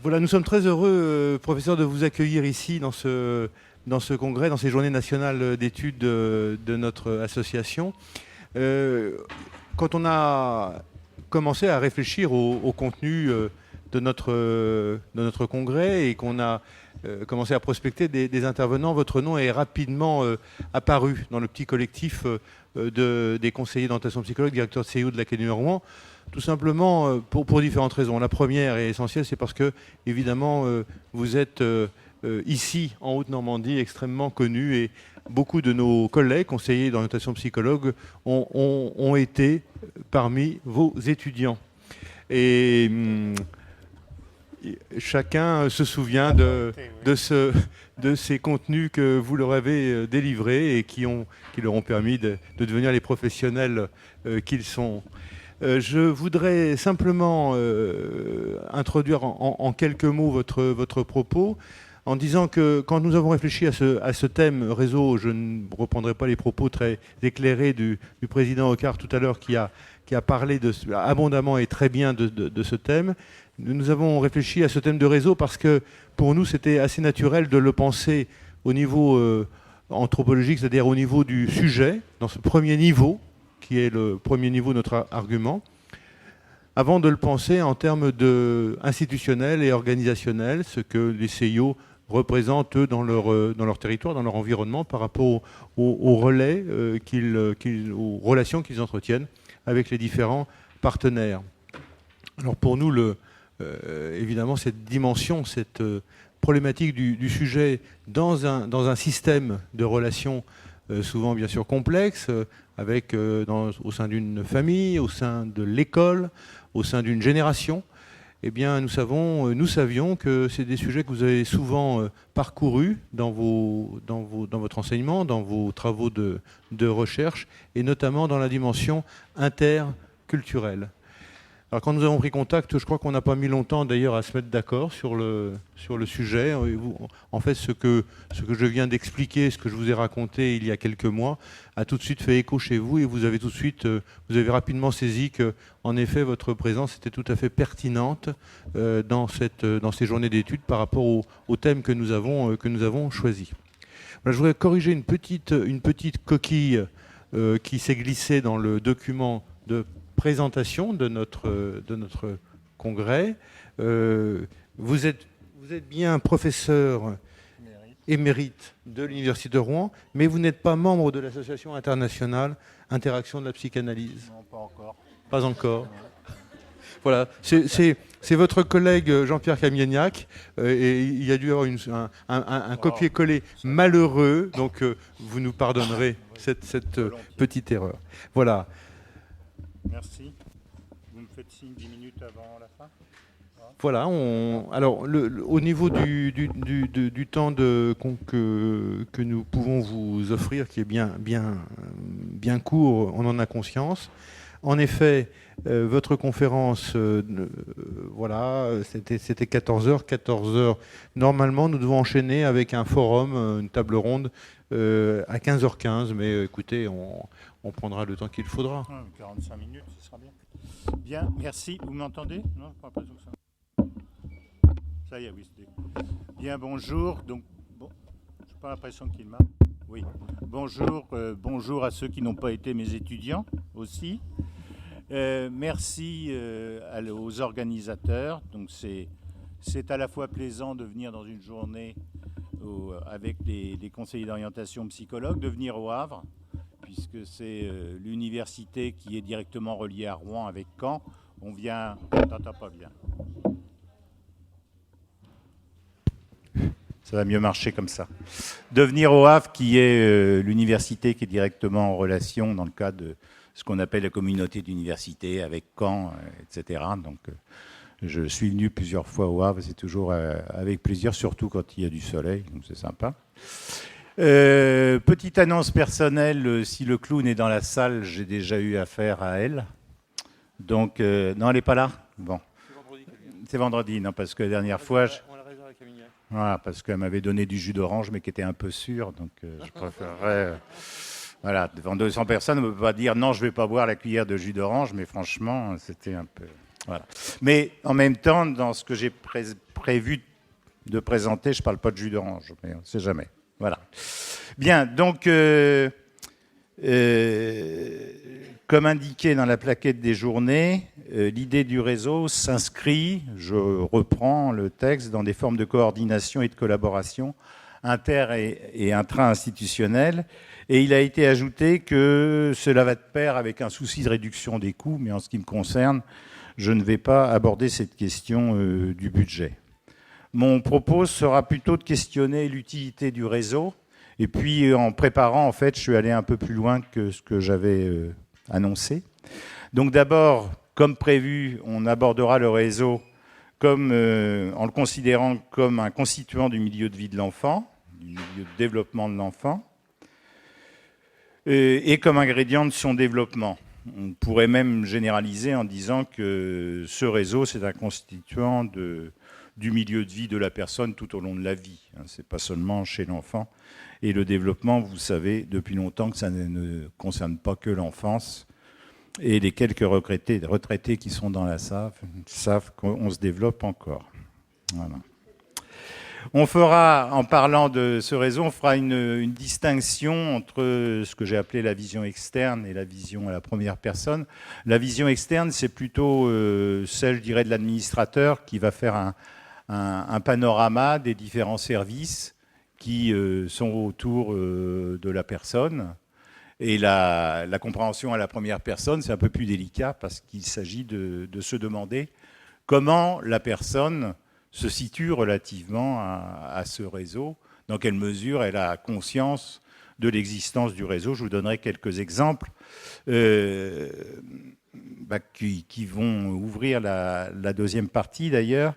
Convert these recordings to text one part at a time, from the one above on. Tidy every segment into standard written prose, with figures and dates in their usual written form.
Voilà, nous sommes très heureux, professeur, de vous accueillir ici dans ce congrès, dans ces journées nationales d'études de notre association. Quand on a commencé à réfléchir au contenu de notre congrès et qu'on a commencé à prospecter des intervenants, votre nom est rapidement apparu dans le petit collectif des conseillers d'orientation psychologue, directeur de CIO de l'Académie de Rouen. Tout simplement pour différentes raisons. La première et essentielle, c'est parce que, évidemment, vous êtes ici, en Haute-Normandie, extrêmement connu, et beaucoup de nos collègues, conseillers d'orientation psychologue, ont été parmi vos étudiants. Et chacun se souvient de ces contenus que vous leur avez délivrés et qui leur ont permis de devenir les professionnels qu'ils sont. Je voudrais simplement introduire en quelques mots votre propos en disant que quand nous avons réfléchi à ce thème réseau, je ne reprendrai pas les propos très éclairés du président Ocar tout à l'heure qui a parlé abondamment et très bien de ce thème. Nous avons réfléchi à ce thème de réseau parce que pour nous c'était assez naturel de le penser au niveau anthropologique, c'est-à-dire au niveau du sujet, dans ce premier niveau, qui est le premier niveau de notre argument, avant de le penser en termes institutionnels et organisationnels, ce que les CIO représentent, eux, dans leur territoire, dans leur environnement, par rapport aux relais, aux relations qu'ils entretiennent avec les différents partenaires. Alors pour nous, évidemment, cette dimension, cette problématique du sujet dans un système de relations souvent bien sûr complexe, avec au sein d'une famille, au sein de l'école, au sein d'une génération, eh bien nous savions que c'est des sujets que vous avez souvent parcourus dans votre enseignement, dans vos travaux de recherche, et notamment dans la dimension interculturelle. Alors quand nous avons pris contact, je crois qu'on n'a pas mis longtemps d'ailleurs à se mettre d'accord sur le sujet. En fait, ce que je viens d'expliquer, ce que je vous ai raconté il y a quelques mois, a tout de suite fait écho chez vous, et vous avez rapidement saisi que, en effet, votre présence était tout à fait pertinente dans ces journées d'études par rapport au thème que nous avons choisi. Voilà, je voudrais corriger une petite coquille qui s'est glissée dans le document de présentation de notre congrès. Vous êtes bien professeur émérite de l'Université de Rouen, mais vous n'êtes pas membre de l'association internationale Interaction de la psychanalyse. Non, pas encore. Pas encore. Voilà, c'est votre collègue Jean-Pierre Camiagnac, et il y a dû y avoir un copier-coller malheureux, donc vous nous pardonnerez cette petite erreur. Voilà. Merci. Vous me faites signe 10 minutes avant la fin. Voilà. Alors, au niveau du temps que nous pouvons vous offrir, qui est bien court, on en a conscience. En effet, votre conférence, voilà, c'était 14h. 14h. Normalement, nous devons enchaîner avec un forum, une table ronde, à 15h15. Mais écoutez, on prendra le temps qu'il faudra. 45 minutes, ce sera bien. Bien, merci. Vous m'entendez? Non, je n'ai pas l'impression que ça. Ça y est, oui. Bien, bonjour. Donc, bon, je n'ai pas l'impression qu'il m'a. Oui. Bonjour à ceux qui n'ont pas été mes étudiants aussi. Merci aux organisateurs. Donc, c'est à la fois plaisant de venir dans une journée avec les conseillers d'orientation psychologue, de venir au Havre, puisque c'est l'université qui est directement reliée à Rouen avec Caen. On vient... On t'entend pas bien. Ça va mieux marcher comme ça. De venir au Havre, qui est l'université qui est directement en relation dans le cadre de ce qu'on appelle la communauté d'université avec Caen, etc. Donc, je suis venu plusieurs fois au Havre, c'est toujours avec plaisir, surtout quand il y a du soleil, donc c'est sympa. Petite annonce personnelle, si le clown est dans la salle, j'ai déjà eu affaire à elle. Donc, non, elle n'est pas là? Bon. C'est vendredi, non, parce que la dernière fois... Voilà, parce qu'elle m'avait donné du jus d'orange, mais qui était un peu sûr, donc je préférerais... voilà, devant 200 personnes, on ne peut pas dire non, je ne vais pas boire la cuillère de jus d'orange, mais franchement, c'était un peu... Voilà. Mais en même temps, dans ce que j'ai prévu de présenter. Je ne parle pas de jus d'orange, mais on ne sait jamais. Voilà. Bien, donc, comme indiqué dans la plaquette des journées, l'idée du réseau s'inscrit, je reprends le texte, dans des formes de coordination et de collaboration inter- et intra-institutionnelles. Et il a été ajouté que cela va de pair avec un souci de réduction des coûts, mais en ce qui me concerne, je ne vais pas aborder cette question du budget. Mon propos sera plutôt de questionner l'utilité du réseau. Et puis, en préparant, en fait, je suis allé un peu plus loin que ce que j'avais annoncé. Donc d'abord, comme prévu, on abordera le réseau comme, en le considérant comme un constituant du milieu de vie de l'enfant, du milieu de développement de l'enfant, et comme ingrédient de son développement. On pourrait même généraliser en disant que ce réseau, c'est un constituant du milieu de vie de la personne tout au long de la vie. Ce n'est pas seulement chez l'enfant. Et le développement, vous savez depuis longtemps que ça ne concerne pas que l'enfance. Et les quelques retraités qui sont dans la savent qu'on se développe encore. Voilà. On fera, en parlant de ce réseau, on fera une distinction entre ce que j'ai appelé la vision externe et la vision à la première personne. La vision externe, c'est plutôt celle, je dirais, de l'administrateur qui va faire un panorama des différents services qui sont autour de la personne. Et la compréhension à la première personne, c'est un peu plus délicat parce qu'il s'agit de se demander comment la personne se situe relativement à ce réseau, dans quelle mesure elle a conscience de l'existence du réseau. Je vous donnerai quelques exemples qui vont ouvrir la deuxième partie d'ailleurs.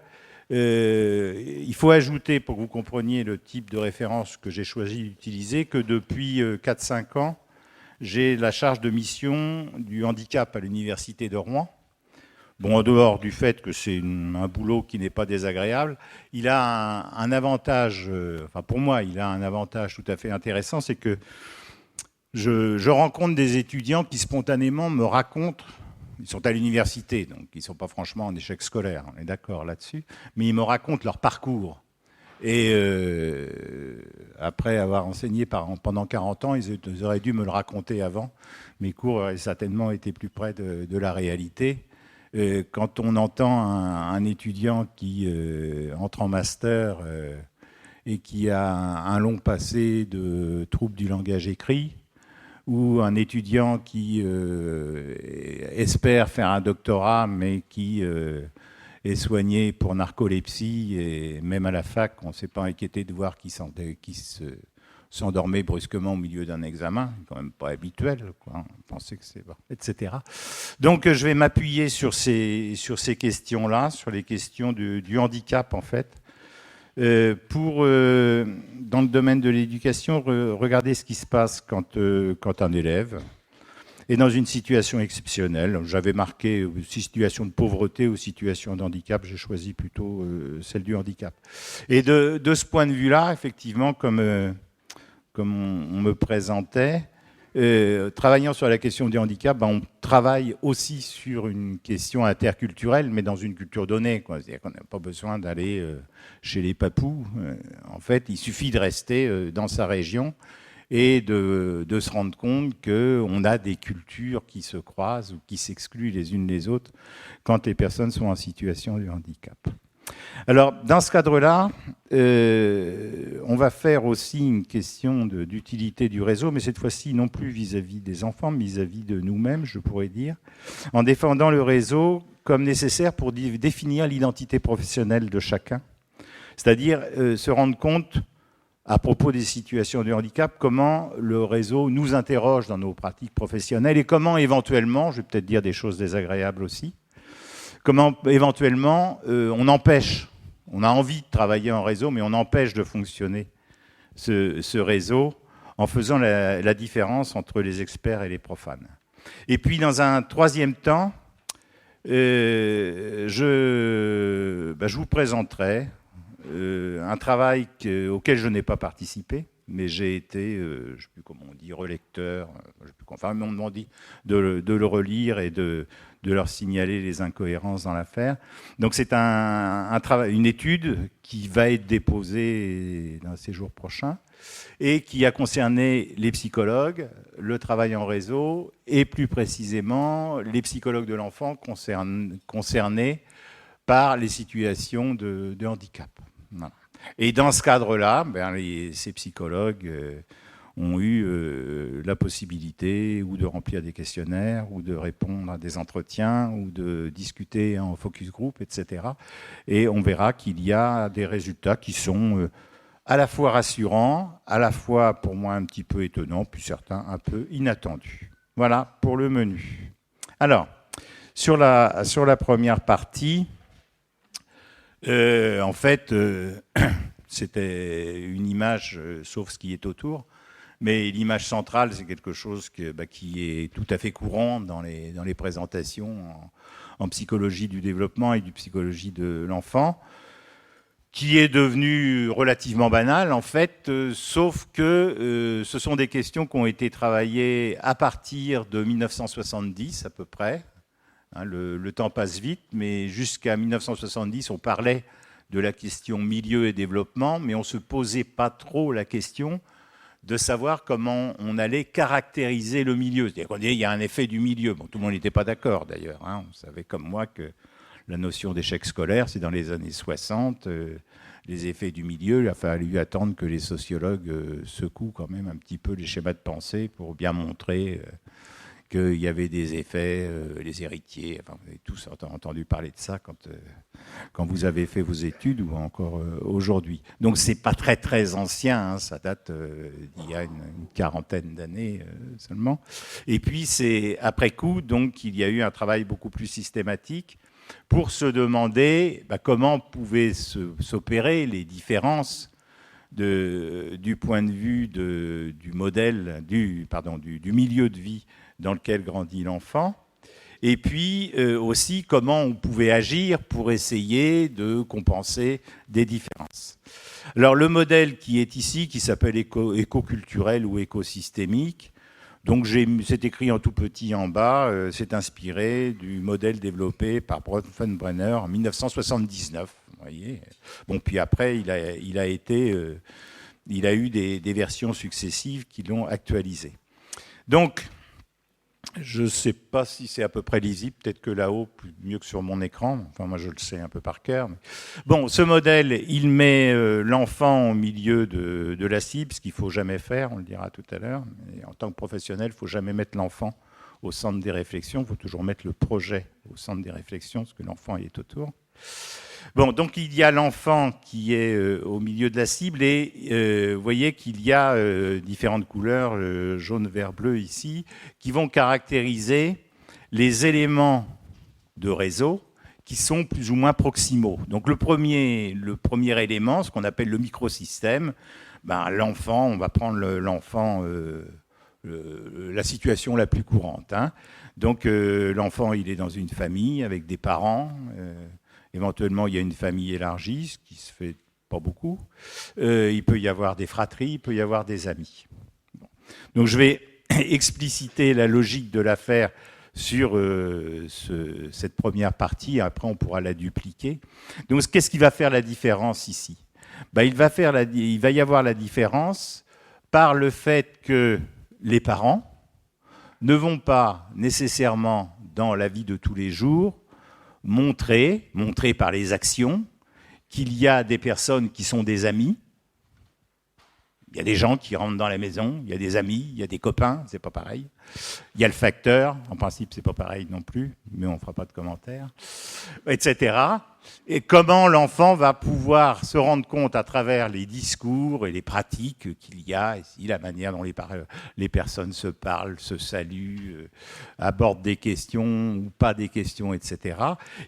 Il faut ajouter, pour que vous compreniez le type de référence que j'ai choisi d'utiliser, que depuis 4-5 ans, j'ai la charge de mission du handicap à l'Université de Rouen. Bon, en dehors du fait que c'est un boulot qui n'est pas désagréable, il a un avantage, enfin pour moi, il a un avantage tout à fait intéressant, c'est que je rencontre des étudiants qui spontanément me racontent, ils sont à l'université, donc ils ne sont pas franchement en échec scolaire, on est d'accord là-dessus, mais ils me racontent leur parcours. Et après avoir enseigné pendant 40 ans, ils auraient dû me le raconter avant. Mes cours auraient certainement été plus près de la réalité. Quand on entend un étudiant qui entre en master et qui a un long passé de troubles du langage écrit, ou un étudiant qui espère faire un doctorat mais qui est soigné pour narcolepsie, et même à la fac, on ne s'est pas inquiété de voir qu'il s'endormait brusquement au milieu d'un examen, quand même pas habituel, quoi. On pensait que c'est bon, etc. Donc je vais m'appuyer sur ces questions-là, sur les questions du handicap en fait, pour, dans le domaine de l'éducation, regarder ce qui se passe quand un élève est dans une situation exceptionnelle. J'avais marqué situation de pauvreté ou situation de handicap, j'ai choisi plutôt celle du handicap. Et de ce point de vue-là, effectivement, comme on me présentait, travaillant sur la question du handicap, on travaille aussi sur une question interculturelle, mais dans une culture donnée, quoi. C'est-à-dire qu'on n'a pas besoin d'aller chez les papous. En fait, il suffit de rester dans sa région et de se rendre compte qu'on a des cultures qui se croisent ou qui s'excluent les unes les autres quand les personnes sont en situation de handicap. Alors, dans ce cadre-là, on va faire aussi une question d'utilité du réseau, mais cette fois-ci non plus vis-à-vis des enfants, mais vis-à-vis de nous-mêmes, je pourrais dire, en défendant le réseau comme nécessaire pour définir l'identité professionnelle de chacun, c'est-à-dire se rendre compte, à propos des situations de handicap, comment le réseau nous interroge dans nos pratiques professionnelles et comment éventuellement, je vais peut-être dire des choses désagréables aussi, comment éventuellement on empêche, on a envie de travailler en réseau, mais on empêche de fonctionner ce réseau en faisant la différence entre les experts et les profanes. Et puis dans un troisième temps, je vous présenterai un travail auquel je n'ai pas participé, mais j'ai été, je ne sais plus comment on dit, relecteur, je sais plus quoi. Enfin, on m'a dit de le relire et de leur signaler les incohérences dans l'affaire. Donc c'est un travail, une étude qui va être déposée dans ces jours prochains et qui a concerné les psychologues, le travail en réseau et plus précisément les psychologues de l'enfant concernés par les situations de handicap. Voilà. Et dans ce cadre-là, ces psychologues ont eu la possibilité ou de remplir des questionnaires, ou de répondre à des entretiens, ou de discuter en focus group, etc. Et on verra qu'il y a des résultats qui sont à la fois rassurants, à la fois pour moi un petit peu étonnants, puis certains un peu inattendus. Voilà pour le menu. Alors, sur la première partie, en fait, c'était une image, sauf ce qui est autour, mais l'image centrale, c'est quelque chose qui est tout à fait courant dans les présentations en psychologie du développement et du psychologie de l'enfant, qui est devenu relativement banal, en fait, sauf que ce sont des questions qui ont été travaillées à partir de 1970 à peu près. Hein, le temps passe vite, mais jusqu'à 1970, on parlait de la question milieu et développement, mais on ne se posait pas trop la question de savoir comment on allait caractériser le milieu. C'est-à-dire qu'on disait qu'il y a un effet du milieu. Bon, tout le monde n'était pas d'accord d'ailleurs. Hein. On savait comme moi que la notion d'échec scolaire, c'est dans les années 60. Les effets du milieu, il a fallu attendre que les sociologues secouent quand même un petit peu les schémas de pensée pour bien montrer qu'il y avait des effets, les héritiers. Enfin, vous avez tous entendu parler de ça quand vous avez fait vos études ou encore aujourd'hui. Donc c'est pas très très ancien, hein, ça date d'il y a une quarantaine d'années seulement. Et puis c'est après coup, donc il y a eu un travail beaucoup plus systématique pour se demander comment pouvaient s'opérer les différences du point de vue du modèle, du milieu de vie dans lequel grandit l'enfant, et puis aussi comment on pouvait agir pour essayer de compenser des différences. Alors le modèle qui est ici, qui s'appelle éco-culturel ou écosystémique, donc c'est écrit en tout petit en bas, c'est inspiré du modèle développé par Bronfenbrenner en 1979. Vous voyez. Bon, puis après, il a eu des versions successives qui l'ont actualisé. Donc, je ne sais pas si c'est à peu près lisible, peut-être que là-haut, mieux que sur mon écran. Enfin, moi, je le sais un peu par cœur. Mais... Bon, ce modèle, il met l'enfant au milieu de la cible, ce qu'il ne faut jamais faire, on le dira tout à l'heure. Mais en tant que professionnel, il ne faut jamais mettre l'enfant au centre des réflexions. Il faut toujours mettre le projet au centre des réflexions, parce que l'enfant est autour. Bon, donc il y a l'enfant qui est au milieu de la cible et vous voyez qu'il y a différentes couleurs, jaune, vert, bleu ici, qui vont caractériser les éléments de réseau qui sont plus ou moins proximaux. Donc le premier élément, ce qu'on appelle le microsystème, l'enfant, on va prendre l'enfant, la situation la plus courante. Hein. Donc l'enfant, il est dans une famille avec des parents. Éventuellement, il y a une famille élargie, ce qui se fait pas beaucoup. Il peut y avoir des fratries, il peut y avoir des amis. Bon. Donc, je vais expliciter la logique de l'affaire sur cette première partie. Après, on pourra la dupliquer. Donc, qu'est-ce qui va faire la différence ici ? Il va y avoir la différence par le fait que les parents ne vont pas nécessairement, dans la vie de tous les jours, montrer par les actions qu'il y a des personnes qui sont des amis. Il y a des gens qui rentrent dans la maison, il y a des amis, il y a des copains, c'est pas pareil. Il y a le facteur, en principe c'est pas pareil non plus, mais on fera pas de commentaires, etc. Et comment l'enfant va pouvoir se rendre compte à travers les discours et les pratiques qu'il y a ici, la manière dont les personnes se parlent, se saluent, abordent des questions ou pas des questions, etc.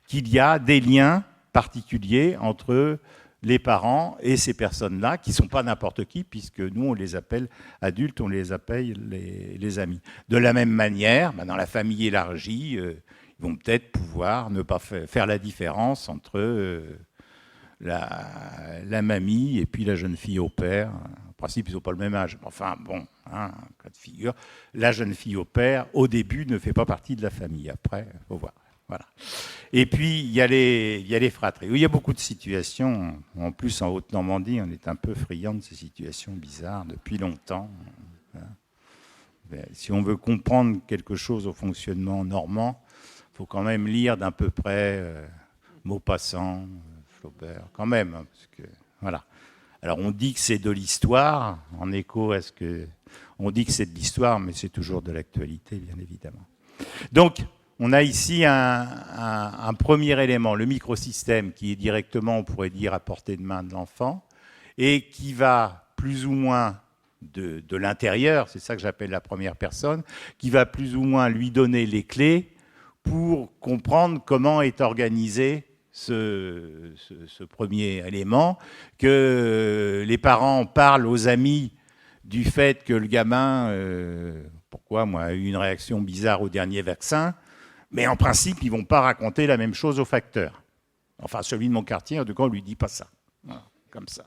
Qu'il y a des liens particuliers entre les parents et ces personnes-là, qui ne sont pas n'importe qui, puisque nous, on les appelle adultes, on les appelle les amis. De la même manière, dans la famille élargie, ils vont peut-être pouvoir ne pas faire la différence entre la mamie et puis la jeune fille au père, principe, ils n'ont pas le même âge. Enfin, bon, hein, cas de figure. La jeune fille au père, au début, ne fait pas partie de la famille. Après, il faut voir. Voilà. Et puis, il y a les fratries. Il y a beaucoup de situations. En plus, en Haute-Normandie, on est un peu friand de ces situations bizarres depuis longtemps. Si on veut comprendre quelque chose au fonctionnement normand, il faut quand même lire d'à peu près Maupassant, Flaubert, quand même. Hein, parce que, voilà. Alors, on dit que c'est de l'histoire, en écho à ce que... On dit que c'est de l'histoire, mais c'est toujours de l'actualité, bien évidemment. Donc, on a ici un premier élément, le microsystème, qui est directement, on pourrait dire, à portée de main de l'enfant, et qui va plus ou moins de l'intérieur, c'est ça que j'appelle la première personne, qui va plus ou moins lui donner les clés pour comprendre comment est organisé ce premier élément, que les parents parlent aux amis du fait que le gamin, pourquoi moi, a eu une réaction bizarre au dernier vaccin, mais en principe, ils ne vont pas raconter la même chose au facteur. Enfin, celui de mon quartier, en tout cas, on ne lui dit pas ça. Voilà, comme ça.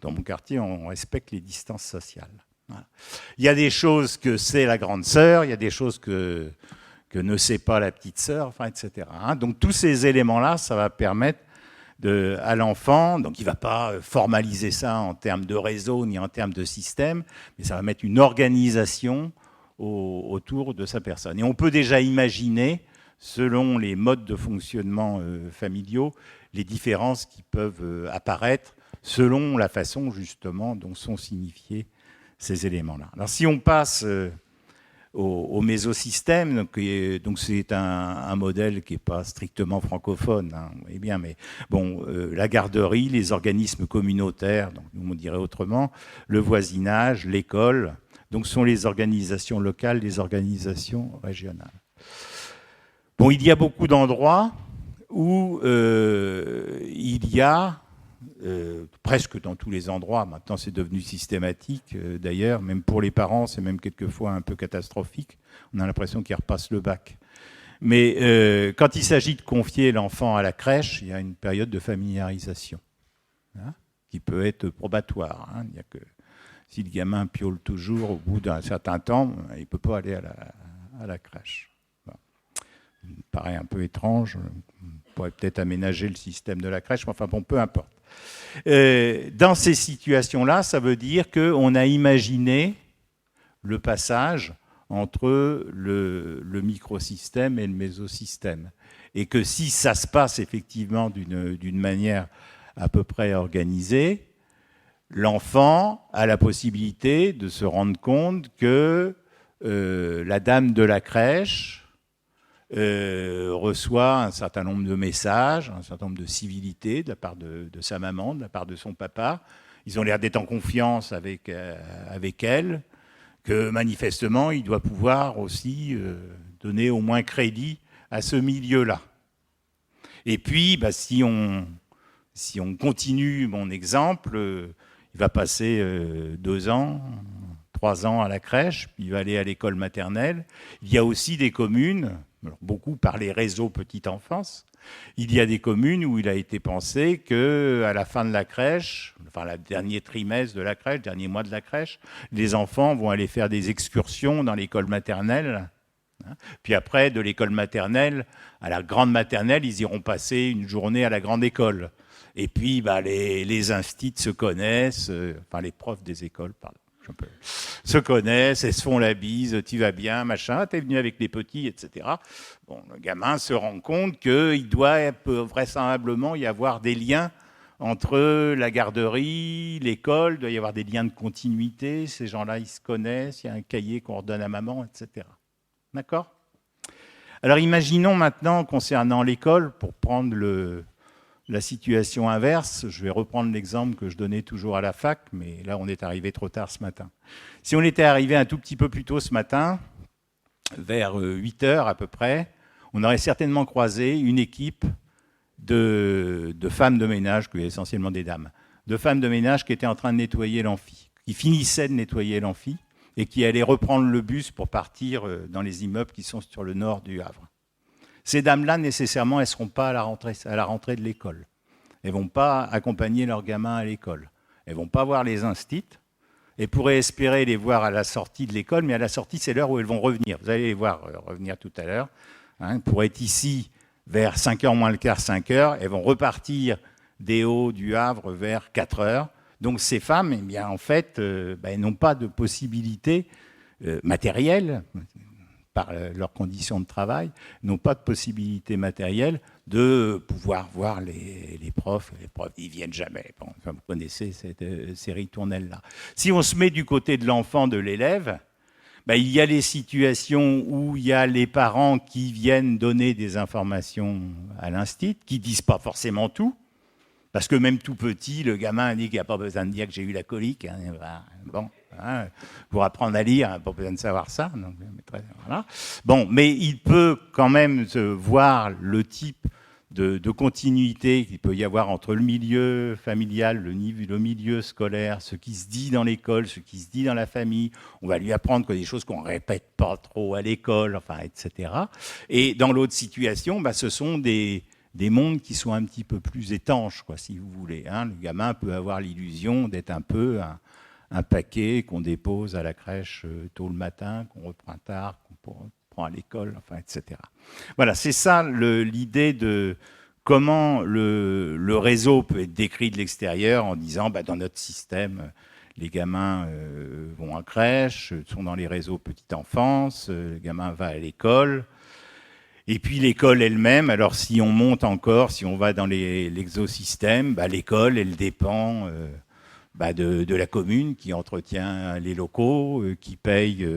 Dans mon quartier, on respecte les distances sociales. Voilà. Il y a des choses que sait la grande sœur, il y a des choses que ne sait pas la petite sœur, enfin, etc. Donc, tous ces éléments-là, ça va permettre à l'enfant, donc il ne va pas formaliser ça en termes de réseau ni en termes de système, mais ça va mettre une organisation autour de sa personne. Et on peut déjà imaginer, selon les modes de fonctionnement familiaux, les différences qui peuvent apparaître selon la façon justement dont sont signifiés ces éléments-là. Alors si on passe au mésosystème, donc c'est un modèle qui n'est pas strictement francophone, hein, eh bien, mais bon, la garderie, les organismes communautaires, donc nous on dirait autrement, le voisinage, l'école, donc sont les organisations locales, les organisations régionales. Bon, il y a beaucoup d'endroits où il y a, presque dans tous les endroits, maintenant c'est devenu systématique d'ailleurs, même pour les parents c'est même quelquefois un peu catastrophique, on a l'impression qu'ils repassent le bac. Mais quand il s'agit de confier l'enfant à la crèche, il y a une période de familiarisation qui peut être probatoire. Il y a que si le gamin piaule toujours, au bout d'un certain temps, il ne peut pas aller à la crèche. Bon. Ça me paraît un peu étrange. On pourrait peut-être aménager le système de la crèche, mais enfin bon, peu importe. Dans ces situations-là, ça veut dire qu'on a imaginé le passage entre le microsystème et le mésosystème. Et que si ça se passe effectivement d'une manière à peu près organisée, l'enfant a la possibilité de se rendre compte que la dame de la crèche reçoit un certain nombre de messages, un certain nombre de civilités de la part de sa maman, de la part de son papa. Ils ont l'air d'être en confiance avec elle, que manifestement, il doit pouvoir aussi donner au moins crédit à ce milieu-là. Et puis, si on continue mon exemple, il va passer 2 ans, 3 ans à la crèche, puis il va aller à l'école maternelle. Il y a aussi des communes, beaucoup par les réseaux petite enfance, il y a des communes où il a été pensé qu'à la fin de la crèche, enfin le dernier trimestre de la crèche, le dernier mois de la crèche, les enfants vont aller faire des excursions dans l'école maternelle. Puis après, de l'école maternelle à la grande maternelle, ils iront passer une journée à la grande école. Et puis, les instits se connaissent, enfin les profs des écoles, pardon, se connaissent, elles se font la bise, tu vas bien, machin, t'es venu avec les petits, etc. Bon, le gamin se rend compte qu'il doit vraisemblablement y avoir des liens entre la garderie, l'école, il doit y avoir des liens de continuité, ces gens-là, ils se connaissent, il y a un cahier qu'on redonne à maman, etc. D'accord ? Alors imaginons maintenant, concernant l'école, pour prendre la situation inverse, je vais reprendre l'exemple que je donnais toujours à la fac, mais là on est arrivé trop tard ce matin. Si on était arrivé un tout petit peu plus tôt ce matin, vers 8h à peu près, on aurait certainement croisé une équipe de femmes de ménage, essentiellement des dames, de femmes de ménage qui étaient en train de nettoyer l'amphi, qui finissaient de nettoyer l'amphi et qui allaient reprendre le bus pour partir dans les immeubles qui sont sur le nord du Havre. Ces dames-là, nécessairement, elles ne seront pas à la rentrée de l'école. Elles ne vont pas accompagner leurs gamins à l'école. Elles ne vont pas voir les instits. et pourraient espérer les voir à la sortie de l'école, mais à la sortie, c'est l'heure où elles vont revenir. Vous allez les voir revenir tout à l'heure. Hein, pour être ici vers 5h moins le quart, 5h, elles vont repartir des Hauts, du Havre vers 4h. Donc ces femmes, eh bien, en fait, elles n'ont pas de possibilité matérielle, par leurs conditions de travail, n'ont pas de possibilité matérielle de pouvoir voir les profs. Les profs, ils ne viennent jamais. Bon, enfin, vous connaissez cette série tournelle-là. Si on se met du côté de l'enfant, de l'élève, il y a les situations où il y a les parents qui viennent donner des informations à l'instit, qui ne disent pas forcément tout, parce que même tout petit, le gamin dit qu'il n'y a pas besoin de dire que j'ai eu la colique. Hein, bon, hein, pour apprendre à lire, pas besoin de savoir ça. Donc, voilà. Bon, mais il peut quand même voir le type de continuité qu'il peut y avoir entre le milieu familial, le milieu scolaire, ce qui se dit dans l'école, ce qui se dit dans la famille. On va lui apprendre des choses qu'on ne répète pas trop à l'école, enfin, etc. Et dans l'autre situation, ce sont des mondes qui sont un petit peu plus étanches, quoi, si vous voulez. Hein. Le gamin peut avoir l'illusion d'être un peu un paquet qu'on dépose à la crèche tôt le matin, qu'on reprend tard, qu'on prend à l'école, enfin, etc. Voilà, c'est ça l'idée de comment le réseau peut être décrit de l'extérieur en disant, dans notre système, les gamins vont en crèche, sont dans les réseaux petite enfance, le gamin va à l'école. Et puis l'école elle-même, alors si on monte encore, si on va dans l'exosystème, l'école, elle dépend de la commune qui entretient les locaux, qui paye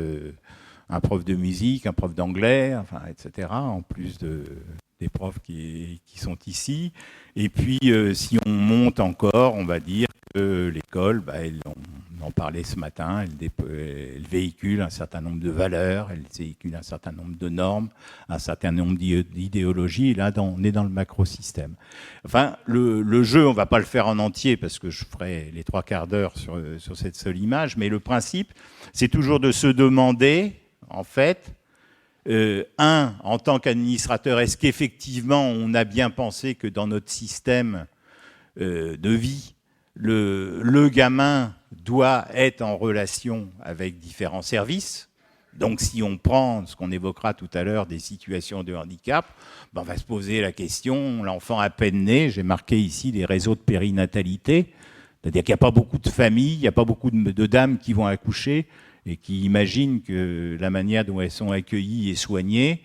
un prof de musique, un prof d'anglais, enfin, etc., en plus des profs qui sont ici. Et puis, si on monte encore, on va dire que l'école, on en parlait ce matin, elle véhicule un certain nombre de valeurs, elle véhicule un certain nombre de normes, un certain nombre d'idéologies. Et là, on est dans le macrosystème. Enfin, le jeu, on ne va pas le faire en entier parce que je ferai les 3/4 d'heure sur cette seule image, mais le principe, c'est toujours de se demander, en fait, en tant qu'administrateur, est-ce qu'effectivement on a bien pensé que dans notre système de vie, le gamin doit être en relation avec différents services? Donc si on prend ce qu'on évoquera tout à l'heure des situations de handicap, on va se poser la question, l'enfant à peine né, j'ai marqué ici les réseaux de périnatalité, c'est-à-dire qu'il n'y a pas beaucoup de familles, il n'y a pas beaucoup de dames qui vont accoucher, et qui imaginent que la manière dont elles sont accueillies et soignées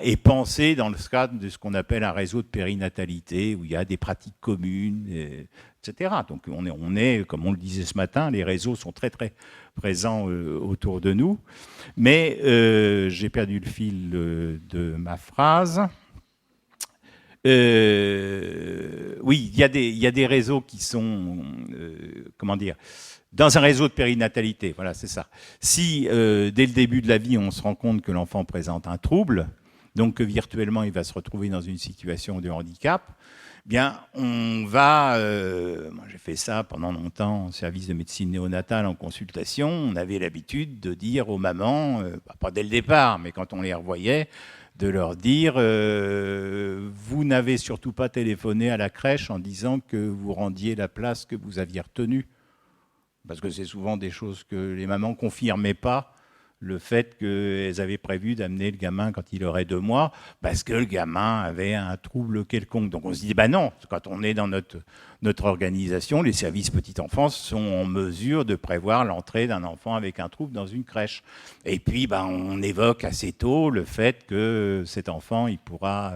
est pensée dans le cadre de ce qu'on appelle un réseau de périnatalité, où il y a des pratiques communes, etc. Donc on est, comme on le disait ce matin, les réseaux sont très très présents autour de nous. Mais j'ai perdu le fil de ma phrase. Oui, il y a des réseaux qui sont, dans un réseau de périnatalité, voilà, c'est ça. Si, dès le début de la vie, on se rend compte que l'enfant présente un trouble, donc que virtuellement, il va se retrouver dans une situation de handicap, bien, on va... moi, j'ai fait ça pendant longtemps en service de médecine néonatale, en consultation. On avait l'habitude de dire aux mamans, pas dès le départ, mais quand on les revoyait, de leur dire vous n'avez surtout pas téléphoné à la crèche en disant que vous rendiez la place que vous aviez retenue. Parce que c'est souvent des choses que les mamans ne confirmaient pas, le fait qu'elles avaient prévu d'amener le gamin quand il aurait 2 mois, parce que le gamin avait un trouble quelconque. Donc on se dit, non, quand on est dans notre organisation, les services petite enfance sont en mesure de prévoir l'entrée d'un enfant avec un trouble dans une crèche. Et puis on évoque assez tôt le fait que cet enfant, il pourra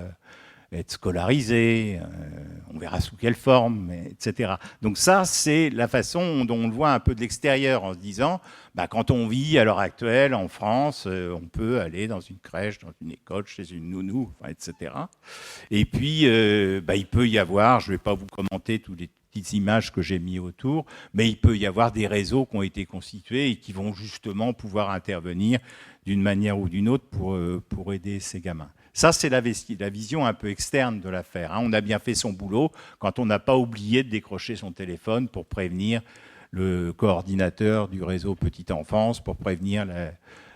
être scolarisé, on verra sous quelle forme, etc. Donc ça, c'est la façon dont on le voit un peu de l'extérieur, en se disant, quand on vit à l'heure actuelle en France, on peut aller dans une crèche, dans une école, chez une nounou, etc. Et puis, il peut y avoir, je ne vais pas vous commenter toutes les petites images que j'ai mis autour, mais il peut y avoir des réseaux qui ont été constitués et qui vont justement pouvoir intervenir d'une manière ou d'une autre pour aider ces gamins. Ça, c'est la vision un peu externe de l'affaire. On a bien fait son boulot quand on n'a pas oublié de décrocher son téléphone pour prévenir le coordinateur du réseau petite enfance, pour prévenir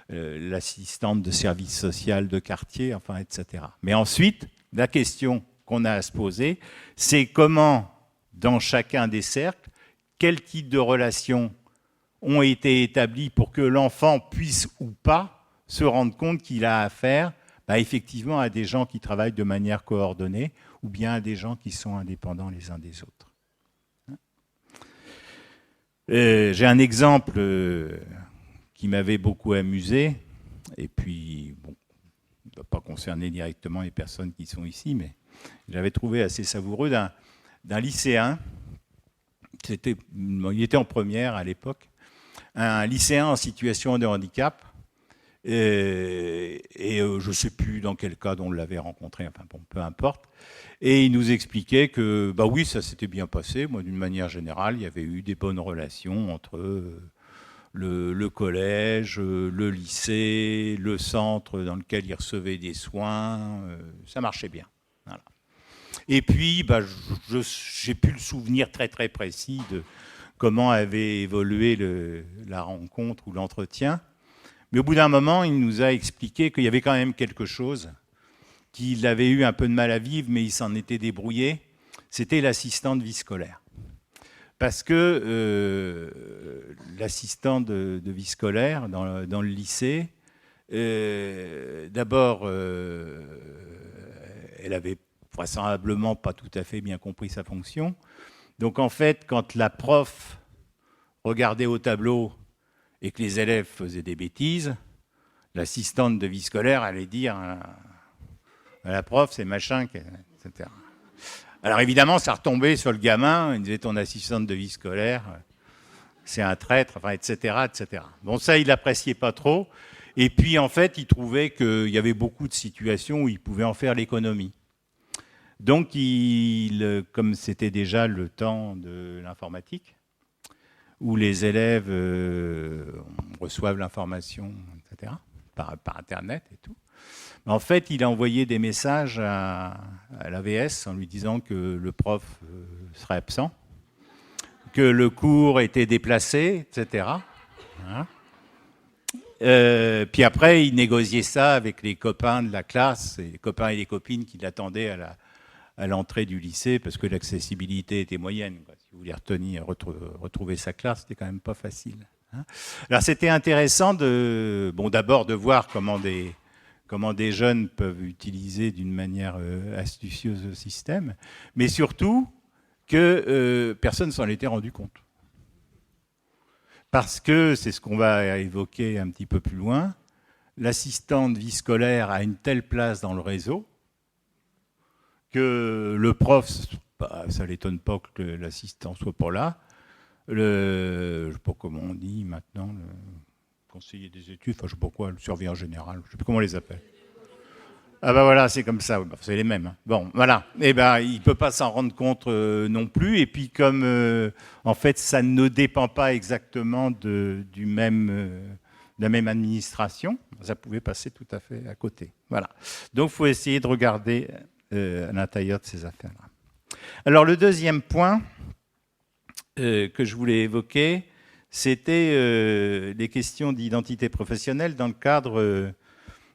l'assistante de service social de quartier, enfin, etc. Mais ensuite, la question qu'on a à se poser, c'est comment, dans chacun des cercles, quel type de relation ont été établis pour que l'enfant puisse ou pas se rendre compte qu'il a affaire effectivement à des gens qui travaillent de manière coordonnée ou bien à des gens qui sont indépendants les uns des autres. J'ai un exemple qui m'avait beaucoup amusé, et puis, bon, il ne va pas concerner directement les personnes qui sont ici, mais j'avais trouvé assez savoureux d'un lycéen, il était en première à l'époque, un lycéen en situation de handicap, et je ne sais plus dans quel cas on l'avait rencontré, enfin bon, peu importe, et il nous expliquait que, oui, ça s'était bien passé, moi d'une manière générale, il y avait eu des bonnes relations entre le collège, le lycée, le centre dans lequel il recevait des soins, ça marchait bien. Voilà. Et puis, j'ai plus le souvenir très très précis de comment avait évolué la rencontre ou l'entretien. Mais au bout d'un moment, il nous a expliqué qu'il y avait quand même quelque chose, qu'il avait eu un peu de mal à vivre, mais il s'en était débrouillé. C'était l'assistant de vie scolaire. Parce que l'assistante de vie scolaire dans le lycée, d'abord, elle avait vraisemblablement pas tout à fait bien compris sa fonction. Donc en fait, quand la prof regardait au tableau et que les élèves faisaient des bêtises, l'assistante de vie scolaire allait dire à la prof, c'est machin, etc. Alors évidemment, ça retombait sur le gamin, il disait ton assistante de vie scolaire, c'est un traître, enfin, etc., etc. Bon, ça, il n'appréciait pas trop. Et puis, en fait, il trouvait qu'il y avait beaucoup de situations où il pouvait en faire l'économie. Donc, comme c'était déjà le temps de l'informatique, où les élèves reçoivent l'information, etc., par Internet et tout. En fait, il a envoyé des messages à l'AVS en lui disant que le prof serait absent, que le cours était déplacé, etc. Hein. Puis après, il négociait ça avec les copains de la classe, les copains et les copines qui l'attendaient à l'entrée du lycée, parce que l'accessibilité était moyenne. Si vous voulez retrouver sa classe, c'était quand même pas facile. Hein. Alors c'était intéressant d'abord de voir comment des jeunes peuvent utiliser d'une manière astucieuse le système, mais surtout que personne ne s'en était rendu compte. Parce que, c'est ce qu'on va évoquer un petit peu plus loin, l'assistante vie scolaire a une telle place dans le réseau que le prof, ça ne l'étonne pas que l'assistant ne soit pas là, je ne sais pas comment on dit maintenant, le conseiller des études, enfin je ne sais pas quoi, le surveillant général, je ne sais plus comment on les appelle. Ah ben voilà, c'est comme ça, c'est les mêmes. Bon, voilà. Et il ne peut pas s'en rendre compte non plus. Et puis comme, en fait, ça ne dépend pas exactement de la même administration, ça pouvait passer tout à fait à côté. Voilà. Donc, il faut essayer de regarder à l'intérieur de ces affaires-là. Alors, le deuxième point que je voulais évoquer, c'était les questions d'identité professionnelle dans le cadre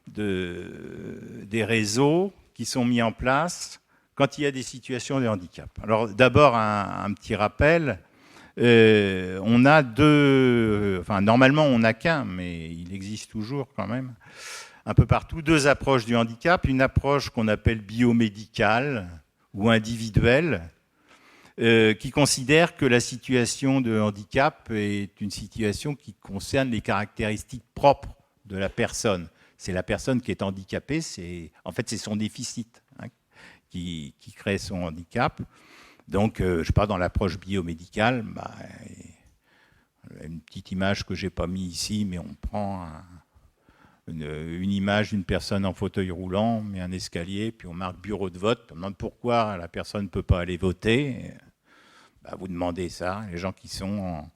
des réseaux qui sont mis en place quand il y a des situations de handicap. Alors d'abord, un petit rappel, on a normalement on n'a qu'un, mais il existe toujours quand même, un peu partout, deux approches du handicap. Une approche qu'on appelle biomédicale ou individuelle, qui considère que la situation de handicap est une situation qui concerne les caractéristiques propres de la personne. C'est la personne qui est handicapée, en fait c'est son déficit qui crée son handicap. Donc, je parle dans l'approche biomédicale, une petite image que je n'ai pas mise ici, mais on prend une image d'une personne en fauteuil roulant, on met un escalier, puis on marque bureau de vote, on demande pourquoi la personne ne peut pas aller voter. Vous demandez ça, les gens qui sont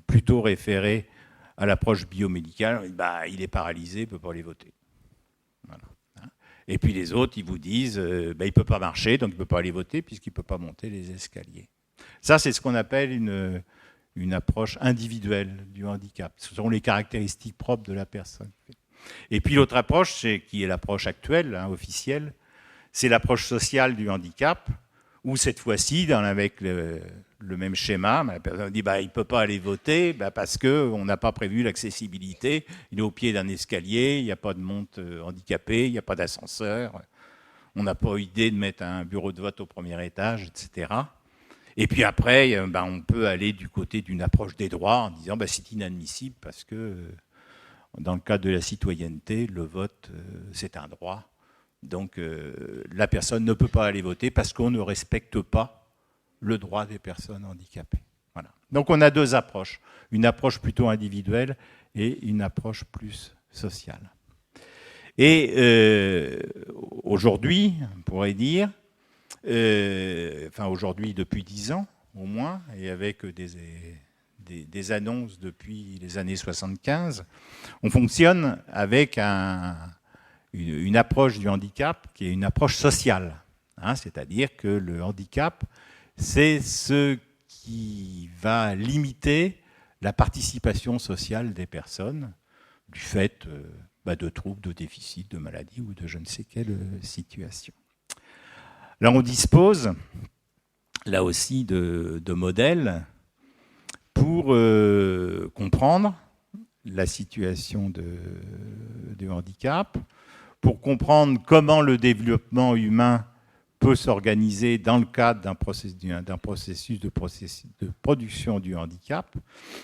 plutôt référés à l'approche biomédicale, il est paralysé, il ne peut pas aller voter. Voilà. Et puis les autres, ils vous disent, il ne peut pas marcher, donc il ne peut pas aller voter, puisqu'il ne peut pas monter les escaliers. Ça, c'est ce qu'on appelle une approche individuelle du handicap. Ce sont les caractéristiques propres de la personne. Et puis l'autre approche, qui est l'approche actuelle, officielle, c'est l'approche sociale du handicap, Ou cette fois-ci, avec le même schéma, la personne dit il ne peut pas aller voter parce qu'on n'a pas prévu l'accessibilité. Il est au pied d'un escalier, il n'y a pas de monte handicapée, il n'y a pas d'ascenseur. On n'a pas eu idée de mettre un bureau de vote au premier étage, etc. Et puis après, on peut aller du côté d'une approche des droits en disant c'est inadmissible parce que dans le cadre de la citoyenneté, le vote, c'est un droit. Donc la personne ne peut pas aller voter parce qu'on ne respecte pas le droit des personnes handicapées. Voilà. Donc on a deux approches, une approche plutôt individuelle et une approche plus sociale. Et aujourd'hui, on pourrait dire, aujourd'hui depuis 10 ans au moins, et avec des annonces depuis les années 75, on fonctionne avec une approche du handicap qui est une approche sociale. C'est-à-dire que le handicap, c'est ce qui va limiter la participation sociale des personnes du fait de troubles, de déficits, de maladies ou de je ne sais quelle situation. Là, on dispose, là aussi, de modèles pour comprendre la situation du handicap, pour comprendre comment le développement humain peut s'organiser dans le cadre d'un processus de production du handicap.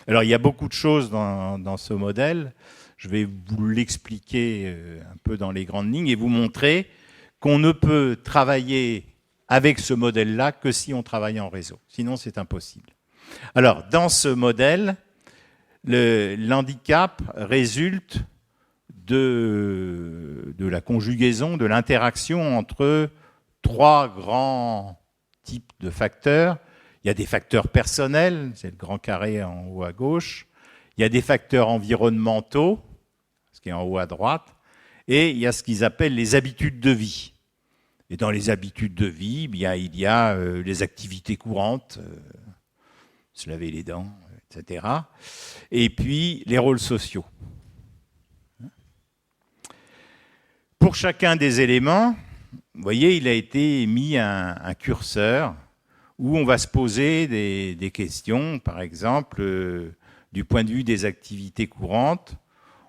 Alors, il y a beaucoup de choses dans ce modèle. Je vais vous l'expliquer un peu dans les grandes lignes et vous montrer qu'on ne peut travailler avec ce modèle-là que si on travaille en réseau. Sinon, c'est impossible. Alors, dans ce modèle, l'handicap résulte de la conjugaison, de l'interaction entre 3 grands types de facteurs. Il y a des facteurs personnels, c'est le grand carré en haut à gauche. Il y a des facteurs environnementaux, ce qui est en haut à droite. Et il y a ce qu'ils appellent les habitudes de vie. Et dans les habitudes de vie, il y a les activités courantes, se laver les dents, etc. Et puis les rôles sociaux. Pour chacun des éléments, vous voyez, il a été mis un curseur où on va se poser des questions. Par exemple, du point de vue des activités courantes,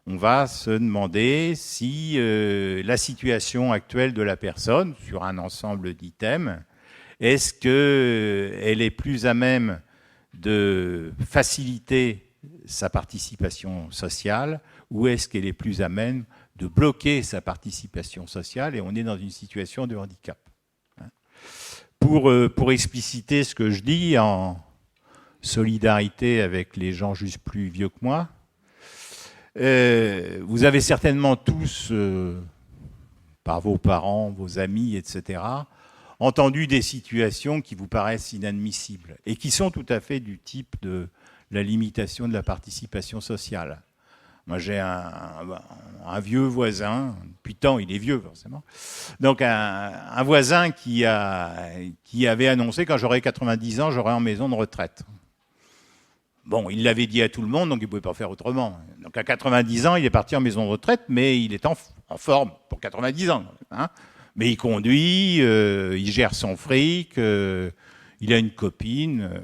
on va se demander si la situation actuelle de la personne, sur un ensemble d'items, est-ce qu'elle est plus à même de faciliter sa participation sociale ou est-ce qu'elle est plus à même de bloquer sa participation sociale et on est dans une situation de handicap. Pour expliciter ce que je dis en solidarité avec les gens juste plus vieux que moi, vous avez certainement tous, par vos parents, vos amis, etc., entendu des situations qui vous paraissent inadmissibles et qui sont tout à fait du type de la limitation de la participation sociale. Moi, j'ai un vieux voisin, depuis tant, il est vieux forcément, donc un voisin qui avait annoncé quand j'aurai 90 ans, j'aurai en maison de retraite. Bon, il l'avait dit à tout le monde, donc il ne pouvait pas faire autrement. Donc à 90 ans, il est parti en maison de retraite, mais il est en forme pour 90 ans. Hein. Mais il conduit, il gère son fric, il a une copine.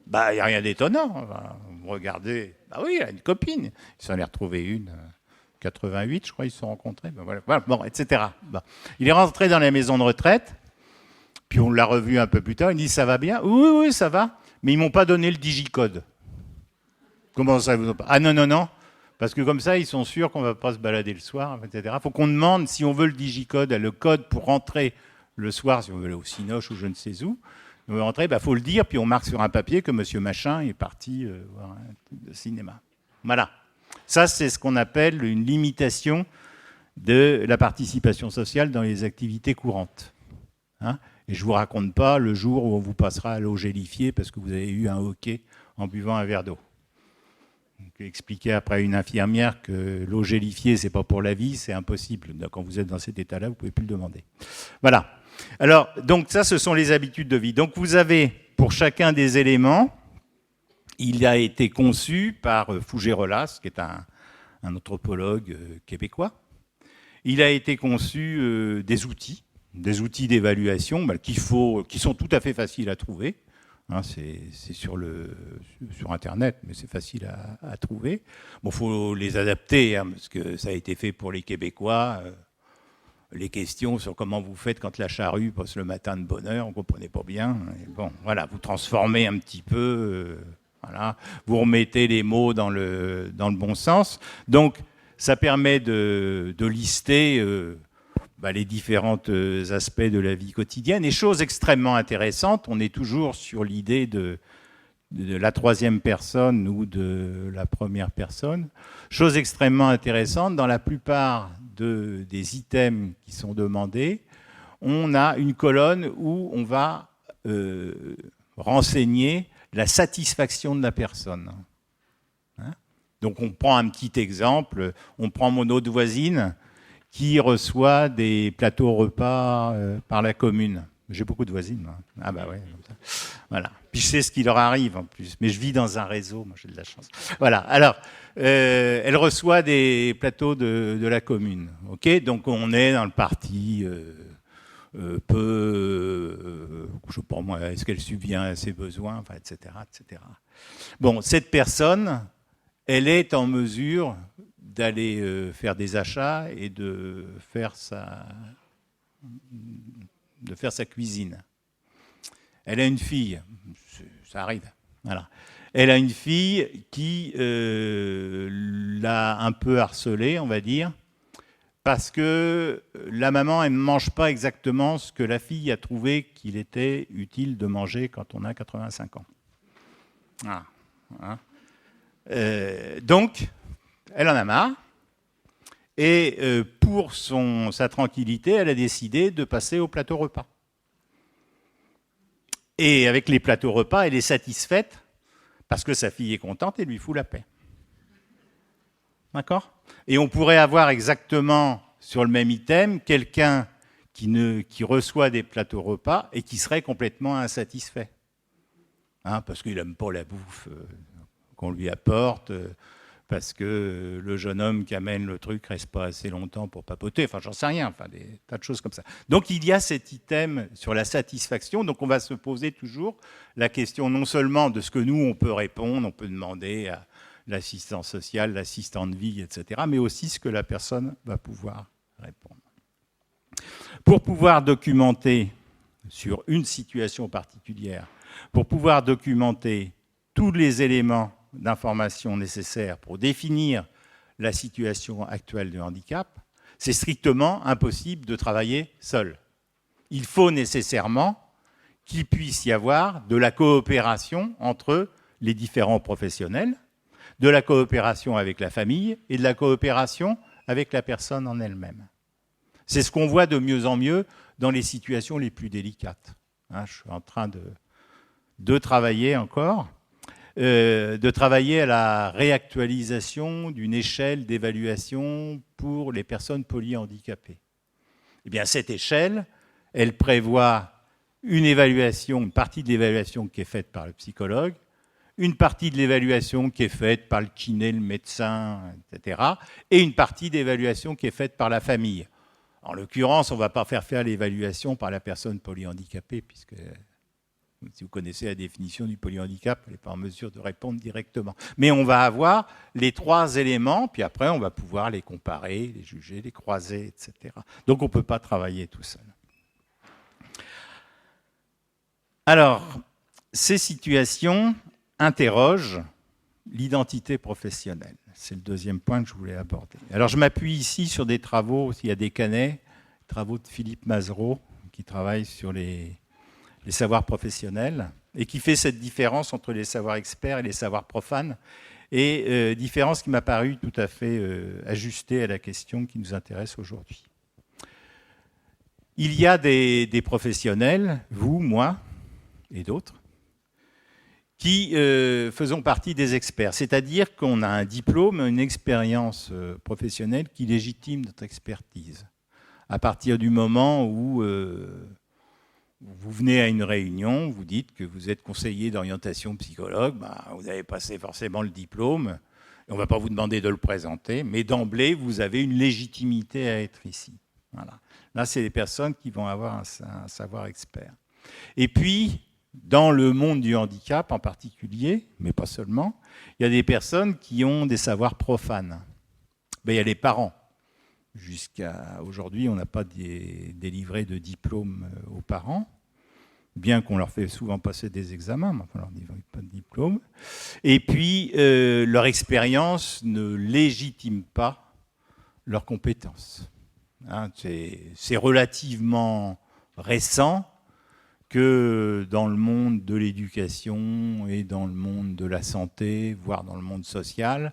Il n'y a rien d'étonnant. Regardez. Oui, il a une copine. Il s'en est retrouvé une. 88, je crois, ils se sont rencontrés. Voilà. Bon, etc. Bon. Il est rentré dans la maison de retraite. Puis on l'a revu un peu plus tard. Il dit, ça va bien ? Oui, ça va. Mais ils ne m'ont pas donné le digicode. Comment ça, vous ont pas ? Ah non. Parce que comme ça, ils sont sûrs qu'on ne va pas se balader le soir, etc. Il faut qu'on demande si on veut le digicode, le code pour rentrer le soir, si on veut aller au Cinoche ou je ne sais où. On veut rentrer, faut le dire, puis on marque sur un papier que monsieur Machin est parti voir un cinéma. Voilà. Ça, c'est ce qu'on appelle une limitation de la participation sociale dans les activités courantes. Hein ? Et je ne vous raconte pas le jour où on vous passera à l'eau gélifiée parce que vous avez eu un hoquet en buvant un verre d'eau. J'ai expliqué après à une infirmière que l'eau gélifiée, ce n'est pas pour la vie, c'est impossible. Donc, quand vous êtes dans cet état-là, vous ne pouvez plus le demander. Voilà. Alors, donc ça, ce sont les habitudes de vie. Donc, vous avez, pour chacun des éléments, il a été conçu par Fougerolas, qui est un anthropologue québécois. Il a été conçu des outils. des outils d'évaluation qui sont tout à fait faciles à trouver. Hein, c'est sur Internet, mais c'est facile à trouver. Bon, faut les adapter, hein, parce que ça a été fait pour les Québécois. Les questions sur comment vous faites quand la charrue passe le matin de bonne heure, on ne comprenait pas bien. Et bon, voilà, vous transformez un petit peu, voilà, vous remettez les mots dans le bon sens. Donc, ça permet de lister les différents aspects de la vie quotidienne. Et chose extrêmement intéressante, on est toujours sur l'idée de la troisième personne ou de la première personne. Chose extrêmement intéressante, dans la plupart des items qui sont demandés, on a une colonne où on va renseigner la satisfaction de la personne. Hein ? Donc on prend un petit exemple, on prend mon autre voisine qui reçoit des plateaux repas par la commune. J'ai beaucoup de voisines. Moi. Ah bah ouais. Voilà. Puis je sais ce qui leur arrive en plus. Mais je vis dans un réseau, moi j'ai de la chance. Voilà. Alors, elle reçoit des plateaux de la commune. Ok. Donc on est dans le parti je sais pas moi, est-ce qu'elle subvient à ses besoins, enfin, etc., etc. Bon, cette personne, elle est en mesure d'aller faire des achats et de faire sa cuisine. Elle a une fille, ça arrive, voilà. Elle a une fille qui l'a un peu harcelée, on va dire, parce que la maman, elle ne mange pas exactement ce que la fille a trouvé qu'il était utile de manger quand on a 85 ans. Ah, hein. Donc, elle en a marre. Et pour sa tranquillité, elle a décidé de passer au plateau repas. Et avec les plateaux repas, elle est satisfaite parce que sa fille est contente et lui fout la paix. D'accord ? Et on pourrait avoir exactement sur le même item quelqu'un qui reçoit des plateaux repas et qui serait complètement insatisfait. Hein, parce qu'il n'aime pas la bouffe qu'on lui apporte, parce que le jeune homme qui amène le truc ne reste pas assez longtemps pour papoter, enfin j'en sais rien, enfin des tas de choses comme ça. Donc il y a cet item sur la satisfaction, donc on va se poser toujours la question non seulement de ce que nous on peut répondre, on peut demander à l'assistant social, l'assistant de vie, etc., mais aussi ce que la personne va pouvoir répondre. Pour pouvoir documenter sur une situation particulière, pour pouvoir documenter tous les éléments d'informations nécessaires pour définir la situation actuelle de handicap, c'est strictement impossible de travailler seul. Il faut nécessairement qu'il puisse y avoir de la coopération entre les différents professionnels, de la coopération avec la famille et de la coopération avec la personne en elle-même. C'est ce qu'on voit de mieux en mieux dans les situations les plus délicates. Hein, je suis en train de travailler encore, de travailler à la réactualisation d'une échelle d'évaluation pour les personnes polyhandicapées. Eh bien, cette échelle, elle prévoit une évaluation, une partie de l'évaluation qui est faite par le psychologue, une partie de l'évaluation qui est faite par le kiné, le médecin, etc., et une partie d'évaluation qui est faite par la famille. En l'occurrence, on ne va pas faire l'évaluation par la personne polyhandicapée, puisque si vous connaissez la définition du polyhandicap, elle n'est pas en mesure de répondre directement. Mais on va avoir les trois éléments, puis après, on va pouvoir les comparer, les juger, les croiser, etc. Donc, on ne peut pas travailler tout seul. Alors, ces situations interrogent l'identité professionnelle. C'est le deuxième point que je voulais aborder. Alors, je m'appuie ici sur des travaux, il y a des canets, travaux de Philippe Mazereau, qui travaille sur les savoirs professionnels et qui fait cette différence entre les savoirs experts et les savoirs profanes, et différence qui m'a paru tout à fait ajustée à la question qui nous intéresse aujourd'hui. Il y a des professionnels, vous, moi et d'autres, qui faisons partie des experts, c'est-à-dire qu'on a un diplôme, une expérience professionnelle qui légitime notre expertise. À partir du moment où vous venez à une réunion, vous dites que vous êtes conseiller d'orientation psychologue, vous avez passé forcément le diplôme, on ne va pas vous demander de le présenter, mais d'emblée, vous avez une légitimité à être ici. Voilà. Là, c'est des personnes qui vont avoir un savoir expert. Et puis, dans le monde du handicap en particulier, mais pas seulement, il y a des personnes qui ont des savoirs profanes. Ben, il y a les parents. Jusqu'à aujourd'hui, on n'a pas délivré de diplôme aux parents, bien qu'on leur fait souvent passer des examens, mais on leur délivre pas de diplôme. Et puis, leur expérience ne légitime pas leurs compétences. Hein, c'est relativement récent que dans le monde de l'éducation et dans le monde de la santé, voire dans le monde social,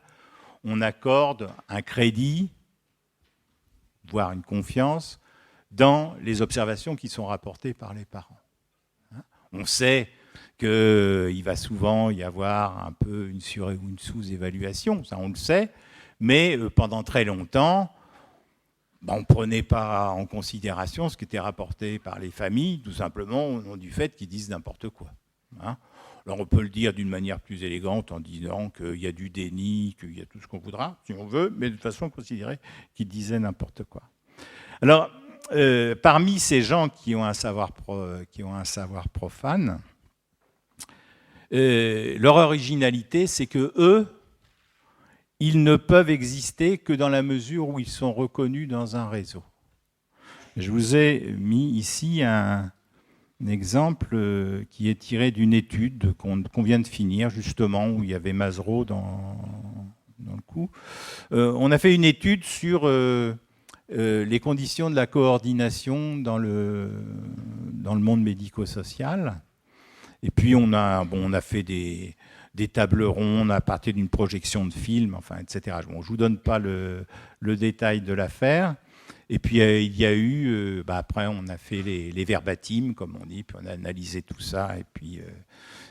on accorde un crédit, voire une confiance, dans les observations qui sont rapportées par les parents. On sait qu'il va souvent y avoir un peu une sur- ou une sous-évaluation, ça on le sait, mais pendant très longtemps, on ne prenait pas en considération ce qui était rapporté par les familles, tout simplement au nom du fait qu'ils disent n'importe quoi. Hein. Alors on peut le dire d'une manière plus élégante en disant qu'il y a du déni, qu'il y a tout ce qu'on voudra, si on veut, mais de toute façon considérer qu'ils disaient n'importe quoi. Alors, parmi ces gens qui ont un savoir profane, leur originalité, c'est que eux, ils ne peuvent exister que dans la mesure où ils sont reconnus dans un réseau. Je vous ai mis ici un exemple qui est tiré d'une étude qu'on vient de finir, justement, où il y avait Mazereau dans le coup. On a fait une étude sur les conditions de la coordination dans le monde médico-social. Et puis on a fait des tables rondes à partir d'une projection de film, enfin, etc. Bon, je ne vous donne pas le détail de l'affaire. Et puis il y a eu, après on a fait les verbatim, comme on dit, puis on a analysé tout ça, et puis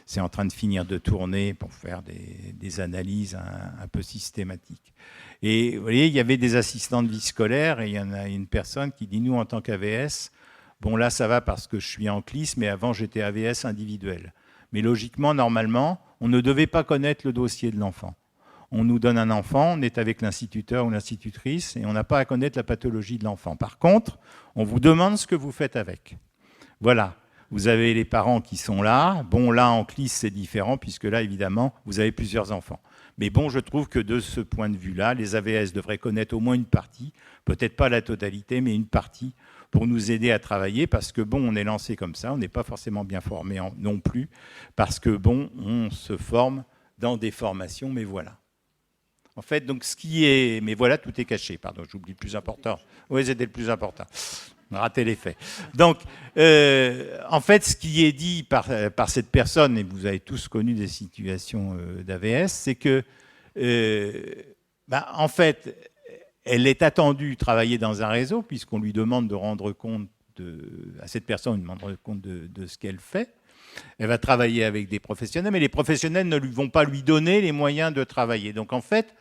c'est en train de finir de tourner pour faire des analyses un peu systématiques. Et vous voyez, il y avait des assistants de vie scolaire, et il y en a une personne qui dit, nous en tant qu'AVS, bon là ça va parce que je suis en CLIS, mais avant j'étais AVS individuel. Mais logiquement, normalement, on ne devait pas connaître le dossier de l'enfant. On nous donne un enfant, on est avec l'instituteur ou l'institutrice, et on n'a pas à connaître la pathologie de l'enfant. Par contre, on vous demande ce que vous faites avec. Voilà, vous avez les parents qui sont là. Bon, là, en CLIS, c'est différent, puisque là, évidemment, vous avez plusieurs enfants. Mais bon, je trouve que de ce point de vue-là, les AVS devraient connaître au moins une partie, peut-être pas la totalité, mais une partie, pour nous aider à travailler, parce que bon, on est lancé comme ça, on n'est pas forcément bien formé non plus, parce que bon, on se forme dans des formations, mais voilà. En fait, donc ce qui est... Mais voilà, tout est caché, pardon, j'oublie le plus important. Oui, c'était le plus important. On a raté les faits. Donc, en fait, ce qui est dit par cette personne, et vous avez tous connu des situations d'AVS, c'est que, en fait, elle est attendue travailler dans un réseau, puisqu'on lui demande de rendre compte à cette personne, de rendre compte de ce qu'elle fait. Elle va travailler avec des professionnels, mais les professionnels ne vont pas lui donner les moyens de travailler. Donc en fait,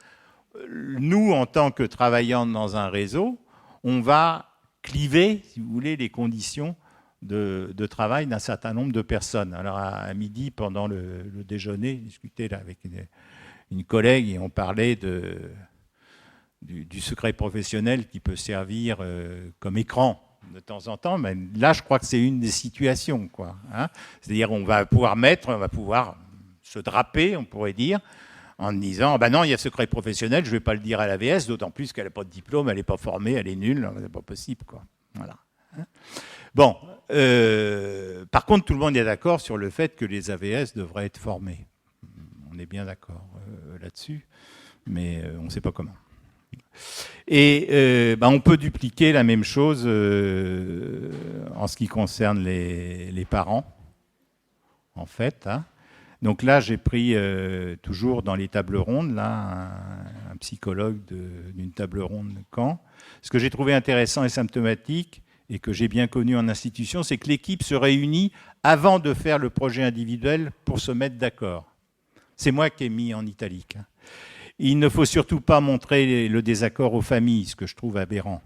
nous, en tant que travaillant dans un réseau, on va cliver, si vous voulez, les conditions de travail d'un certain nombre de personnes. Alors à midi, pendant le déjeuner, je discutais là avec une collègue et on parlait du secret professionnel qui peut servir comme écran de temps en temps, mais là, je crois que c'est une des situations, quoi. Hein. C'est-à-dire, on va pouvoir se draper, on pourrait dire, en disant, non, il y a secret professionnel, je ne vais pas le dire à l'AVS, d'autant plus qu'elle n'a pas de diplôme, elle n'est pas formée, elle est nulle, c'est pas possible, quoi. Voilà. Hein. Bon, par contre, tout le monde est d'accord sur le fait que les AVS devraient être formés. On est bien d'accord là-dessus, mais on ne sait pas comment. Et on peut dupliquer la même chose en ce qui concerne les parents, en fait. Hein. Donc là, j'ai pris toujours dans les tables rondes, là, un psychologue d'une table ronde de Caen. Ce que j'ai trouvé intéressant et symptomatique, et que j'ai bien connu en institution, c'est que l'équipe se réunit avant de faire le projet individuel pour se mettre d'accord. C'est moi qui ai mis en italique. Hein. Il ne faut surtout pas montrer le désaccord aux familles, ce que je trouve aberrant.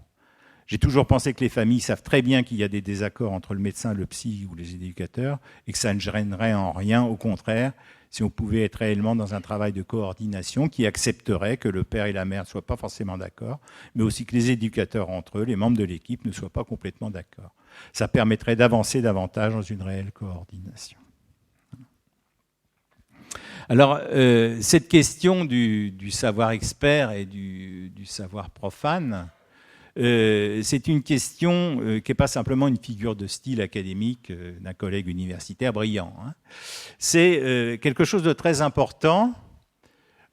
J'ai toujours pensé que les familles savent très bien qu'il y a des désaccords entre le médecin, le psy ou les éducateurs et que ça ne gênerait en rien, au contraire, si on pouvait être réellement dans un travail de coordination qui accepterait que le père et la mère ne soient pas forcément d'accord, mais aussi que les éducateurs entre eux, les membres de l'équipe, ne soient pas complètement d'accord. Ça permettrait d'avancer davantage dans une réelle coordination. Alors, cette question du savoir expert et du savoir profane, c'est une question qui n'est pas simplement une figure de style académique d'un collègue universitaire brillant. Hein. C'est quelque chose de très important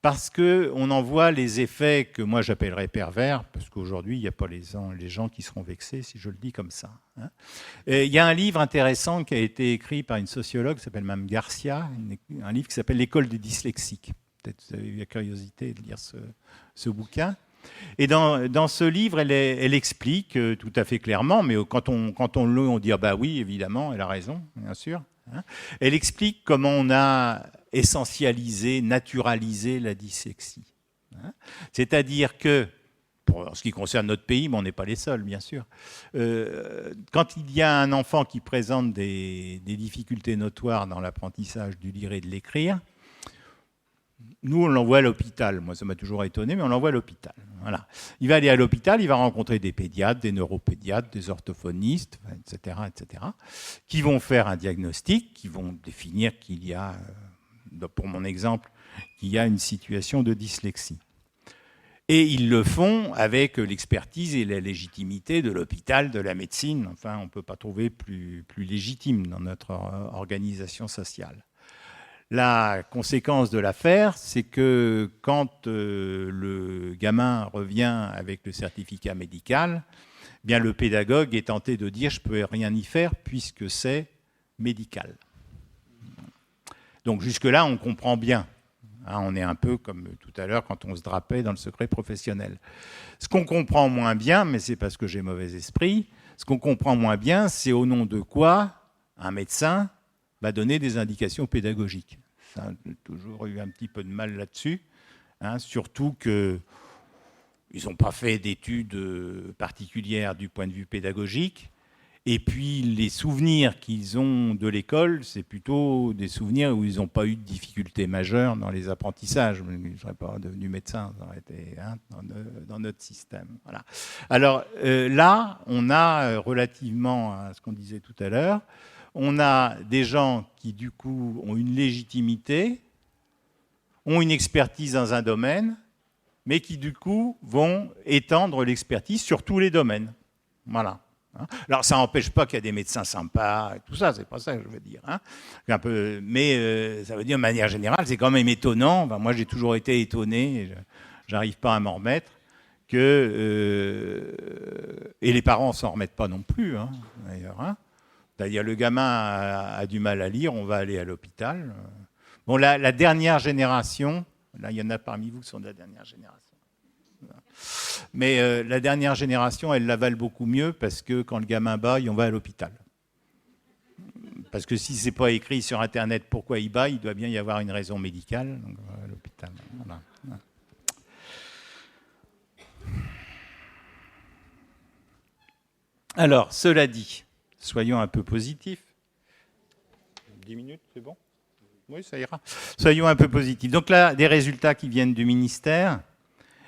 parce qu'on en voit les effets que moi j'appellerais pervers, parce qu'aujourd'hui, il n'y a pas les gens qui seront vexés si je le dis comme ça. Hein. Il y a un livre intéressant qui a été écrit par une sociologue qui s'appelle Mme Garcia, un livre qui s'appelle « L'école des dyslexiques ». Peut-être que vous avez eu la curiosité de lire ce bouquin. Et dans ce livre, elle explique tout à fait clairement, mais quand on le lit, on dit ah bah oui, évidemment, elle a raison, bien sûr. Hein. Elle explique comment on a essentialisé, naturalisé la dyslexie. Hein. C'est-à-dire que, pour ce qui concerne notre pays, mais on n'est pas les seuls, bien sûr, quand il y a un enfant qui présente des difficultés notoires dans l'apprentissage du lire et de l'écrire, nous, on l'envoie à l'hôpital. Moi, ça m'a toujours étonné, mais on l'envoie à l'hôpital. Voilà. Il va aller à l'hôpital, il va rencontrer des pédiatres, des neuropédiatres, des orthophonistes, etc., qui vont faire un diagnostic, qui vont définir qu'il y a, pour mon exemple, qu'il y a une situation de dyslexie. Et ils le font avec l'expertise et la légitimité de l'hôpital, de la médecine. Enfin, on ne peut pas trouver plus légitime dans notre organisation sociale. La conséquence de l'affaire, c'est que quand le gamin revient avec le certificat médical, eh bien le pédagogue est tenté de dire « je ne peux rien y faire puisque c'est médical ». Donc jusque-là, on comprend bien. Hein, on est un peu comme tout à l'heure quand on se drapait dans le secret professionnel. Ce qu'on comprend moins bien, mais c'est parce que j'ai mauvais esprit, ce qu'on comprend moins bien, c'est au nom de quoi un médecin va donner des indications pédagogiques. Ça, j'ai toujours eu un petit peu de mal là-dessus, hein, surtout qu'ils n'ont pas fait d'études particulières du point de vue pédagogique. Et puis, les souvenirs qu'ils ont de l'école, c'est plutôt des souvenirs où ils n'ont pas eu de difficultés majeures dans les apprentissages. Ils ne seraient pas devenus médecins, ça aurait été dans notre système. Voilà. Alors là, on a, relativement à ce qu'on disait tout à l'heure, on a des gens qui, du coup, ont une légitimité, ont une expertise dans un domaine, mais qui, du coup, vont étendre l'expertise sur tous les domaines. Voilà. Alors, ça n'empêche pas qu'il y a des médecins sympas, et tout ça, c'est pas ça que je veux dire. Hein. Un peu, mais ça veut dire, de manière générale, c'est quand même étonnant. Enfin, moi, j'ai toujours été étonné, j'arrive pas à m'en remettre, que... et les parents ne s'en remettent pas non plus, hein, d'ailleurs. Hein. C'est-à-dire, le gamin a du mal à lire, on va aller à l'hôpital. Bon, la dernière génération, là, il y en a parmi vous qui sont de la dernière génération. Mais la dernière génération, elle l'avale beaucoup mieux parce que quand le gamin baille, on va à l'hôpital. Parce que si ce n'est pas écrit sur Internet pourquoi il baille, il doit bien y avoir une raison médicale. Donc, on va à l'hôpital. Voilà. Alors, cela dit, soyons un peu positifs. 10 minutes, c'est bon ? Oui, ça ira. Soyons un peu positifs. Donc là, des résultats qui viennent du ministère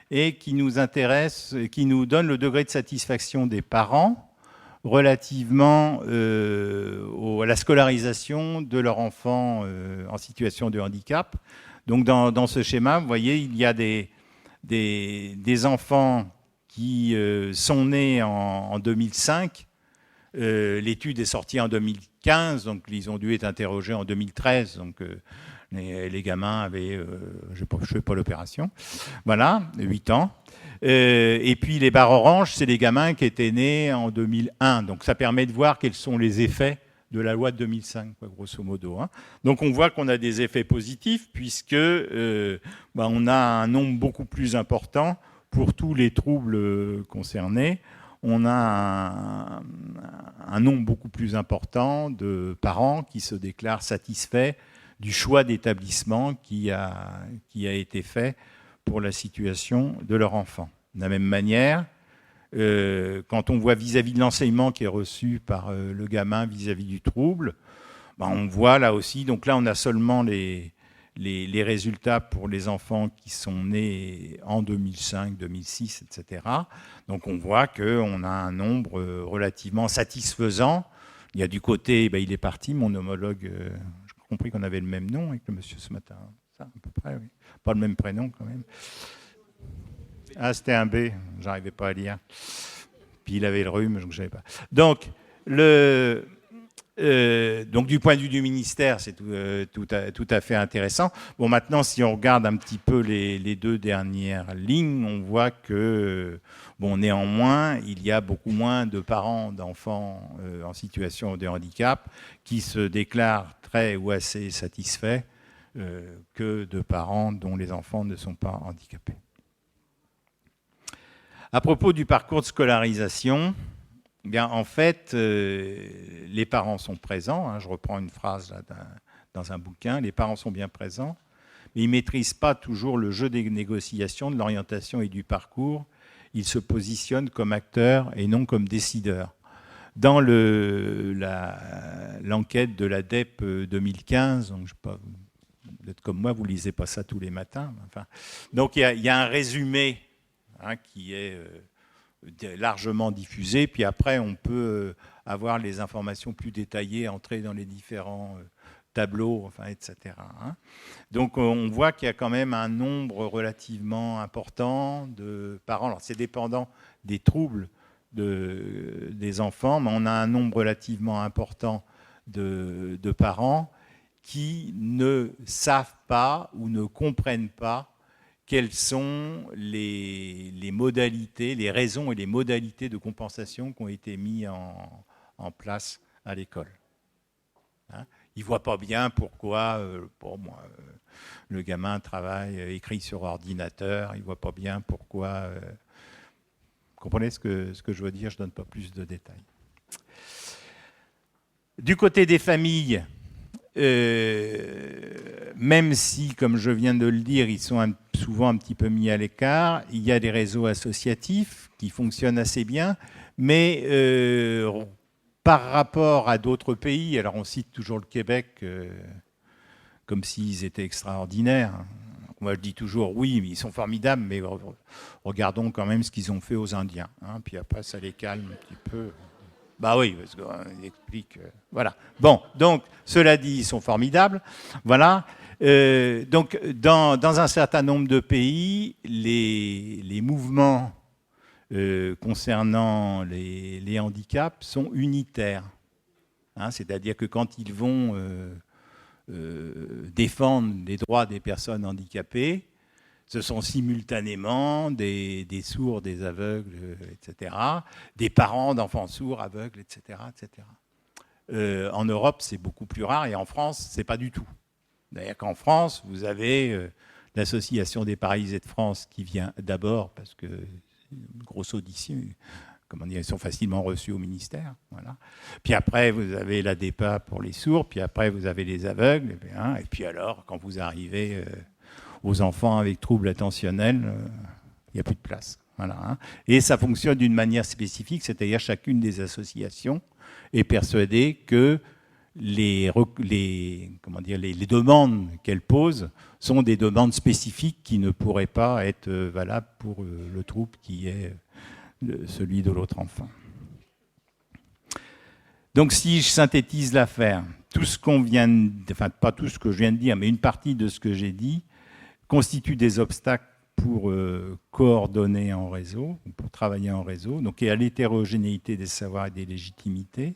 et qui nous intéressent, qui nous donnent le degré de satisfaction des parents relativement à la scolarisation de leur enfant en situation de handicap. Donc dans ce schéma, vous voyez, il y a des enfants qui sont nés en 2005. L'étude est sortie en 2015, donc ils ont dû être interrogés en 2013. Donc les gamins avaient, je ne fais pas l'opération, voilà, 8 ans. Et puis les barres oranges, c'est les gamins qui étaient nés en 2001. Donc ça permet de voir quels sont les effets de la loi de 2005, quoi, grosso modo. Hein. Donc on voit qu'on a des effets positifs puisque on a un nombre beaucoup plus important pour tous les troubles concernés. On a un nombre beaucoup plus important de parents qui se déclarent satisfaits du choix d'établissement qui a été fait pour la situation de leur enfant. De la même manière, quand on voit vis-à-vis de l'enseignement qui est reçu par le gamin vis-à-vis du trouble, ben on voit là aussi, donc là on a seulement les résultats pour les enfants qui sont nés en 2005, 2006, etc. Donc on voit qu'on a un nombre relativement satisfaisant. Il y a du côté, ben il est parti, mon homologue, j'ai compris qu'on avait le même nom avec le monsieur ce matin. Ça, à peu près, oui. Pas le même prénom quand même. Ah, c'était un B, j'arrivais pas à lire. Puis il avait le rhume, donc je savais pas. Donc, donc du point de vue du ministère, c'est tout à fait intéressant. Bon, maintenant, si on regarde un petit peu les deux dernières lignes, on voit que, bon, néanmoins, il y a beaucoup moins de parents d'enfants en situation de handicap qui se déclarent très ou assez satisfaits que de parents dont les enfants ne sont pas handicapés. À propos du parcours de scolarisation, eh bien, en fait, les parents sont présents. Hein, je reprends une phrase là, dans un bouquin. Les parents sont bien présents, mais ils ne maîtrisent pas toujours le jeu des négociations, de l'orientation et du parcours. Ils se positionnent comme acteurs et non comme décideurs. Dans l'enquête de l'ADEP 2015, donc je sais pas, vous êtes comme moi, vous ne lisez pas ça tous les matins. Enfin, donc il y a un résumé qui est largement diffusé, puis après on peut avoir les informations plus détaillées, entrer dans les différents tableaux, enfin, etc. Donc on voit qu'il y a quand même un nombre relativement important de parents. Alors c'est dépendant des troubles des enfants, mais on a un nombre relativement important de parents qui ne savent pas ou ne comprennent pas quelles sont les modalités, les raisons et les modalités de compensation qui ont été mises en place à l'école. Ils ne voient pas bien pourquoi le gamin travaille, écrit sur ordinateur, ils ne voient pas bien pourquoi... vous comprenez ce que je veux dire, je ne donne pas plus de détails. Du côté des familles, même si, comme je viens de le dire, ils sont souvent un petit peu mis à l'écart, il y a des réseaux associatifs qui fonctionnent assez bien, mais par rapport à d'autres pays, alors on cite toujours le Québec comme s'ils étaient extraordinaires. Moi, je dis toujours, oui, ils sont formidables, mais regardons quand même ce qu'ils ont fait aux Indiens. Puis après, ça les calme un petit peu. Bah oui, parce qu'on explique. Voilà. Bon, donc, cela dit, ils sont formidables. Voilà. Donc, dans un certain nombre de pays, les mouvements concernant les handicaps sont unitaires. C'est-à-dire que quand ils vont défendre les droits des personnes handicapées, ce sont simultanément des sourds, des aveugles, etc., des parents d'enfants sourds, aveugles, etc., etc. En Europe, c'est beaucoup plus rare, et en France, c'est pas du tout. D'ailleurs qu'en France, vous avez l'association des paralysés de France qui vient d'abord, parce que une grosse audition, comment dire, ils sont facilement reçus au ministère. Voilà. Puis après, vous avez l'ADEPA pour les sourds, puis après, vous avez les aveugles, et puis alors, quand vous arrivez... aux enfants avec troubles attentionnels, il n'y a plus de place. Voilà, Et ça fonctionne d'une manière spécifique, c'est-à-dire chacune des associations est persuadée que les demandes qu'elle pose sont des demandes spécifiques qui ne pourraient pas être valables pour le trouble qui est celui de l'autre enfant. Donc si je synthétise l'affaire, tout ce qu'on vient de, enfin pas tout ce que je viens de dire, mais une partie de ce que j'ai dit constitue des obstacles pour coordonner en réseau, pour travailler en réseau, donc il y a l'hétérogénéité des savoirs et des légitimités.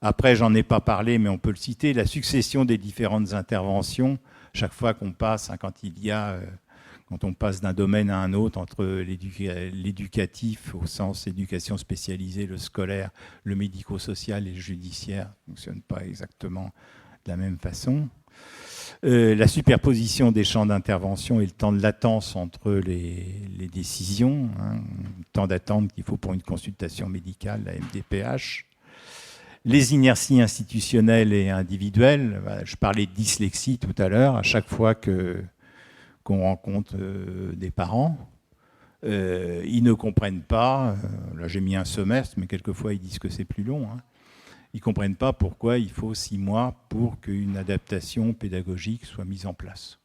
Après, j'en ai pas parlé, mais on peut le citer, la succession des différentes interventions, chaque fois qu'on passe, quand on passe d'un domaine à un autre, entre l'éducatif au sens éducation spécialisée, le scolaire, le médico-social et le judiciaire, ne fonctionne pas exactement de la même façon. La superposition des champs d'intervention et le temps de latence entre les décisions, le temps d'attente qu'il faut pour une consultation médicale, la MDPH, les inerties institutionnelles et individuelles. Je parlais de dyslexie tout à l'heure. À chaque fois qu'on rencontre des parents, Ils ne comprennent pas, là j'ai mis un semestre, mais quelquefois ils disent que c'est plus long, hein. Ils ne comprennent pas pourquoi il faut 6 mois pour qu'une adaptation pédagogique soit mise en place.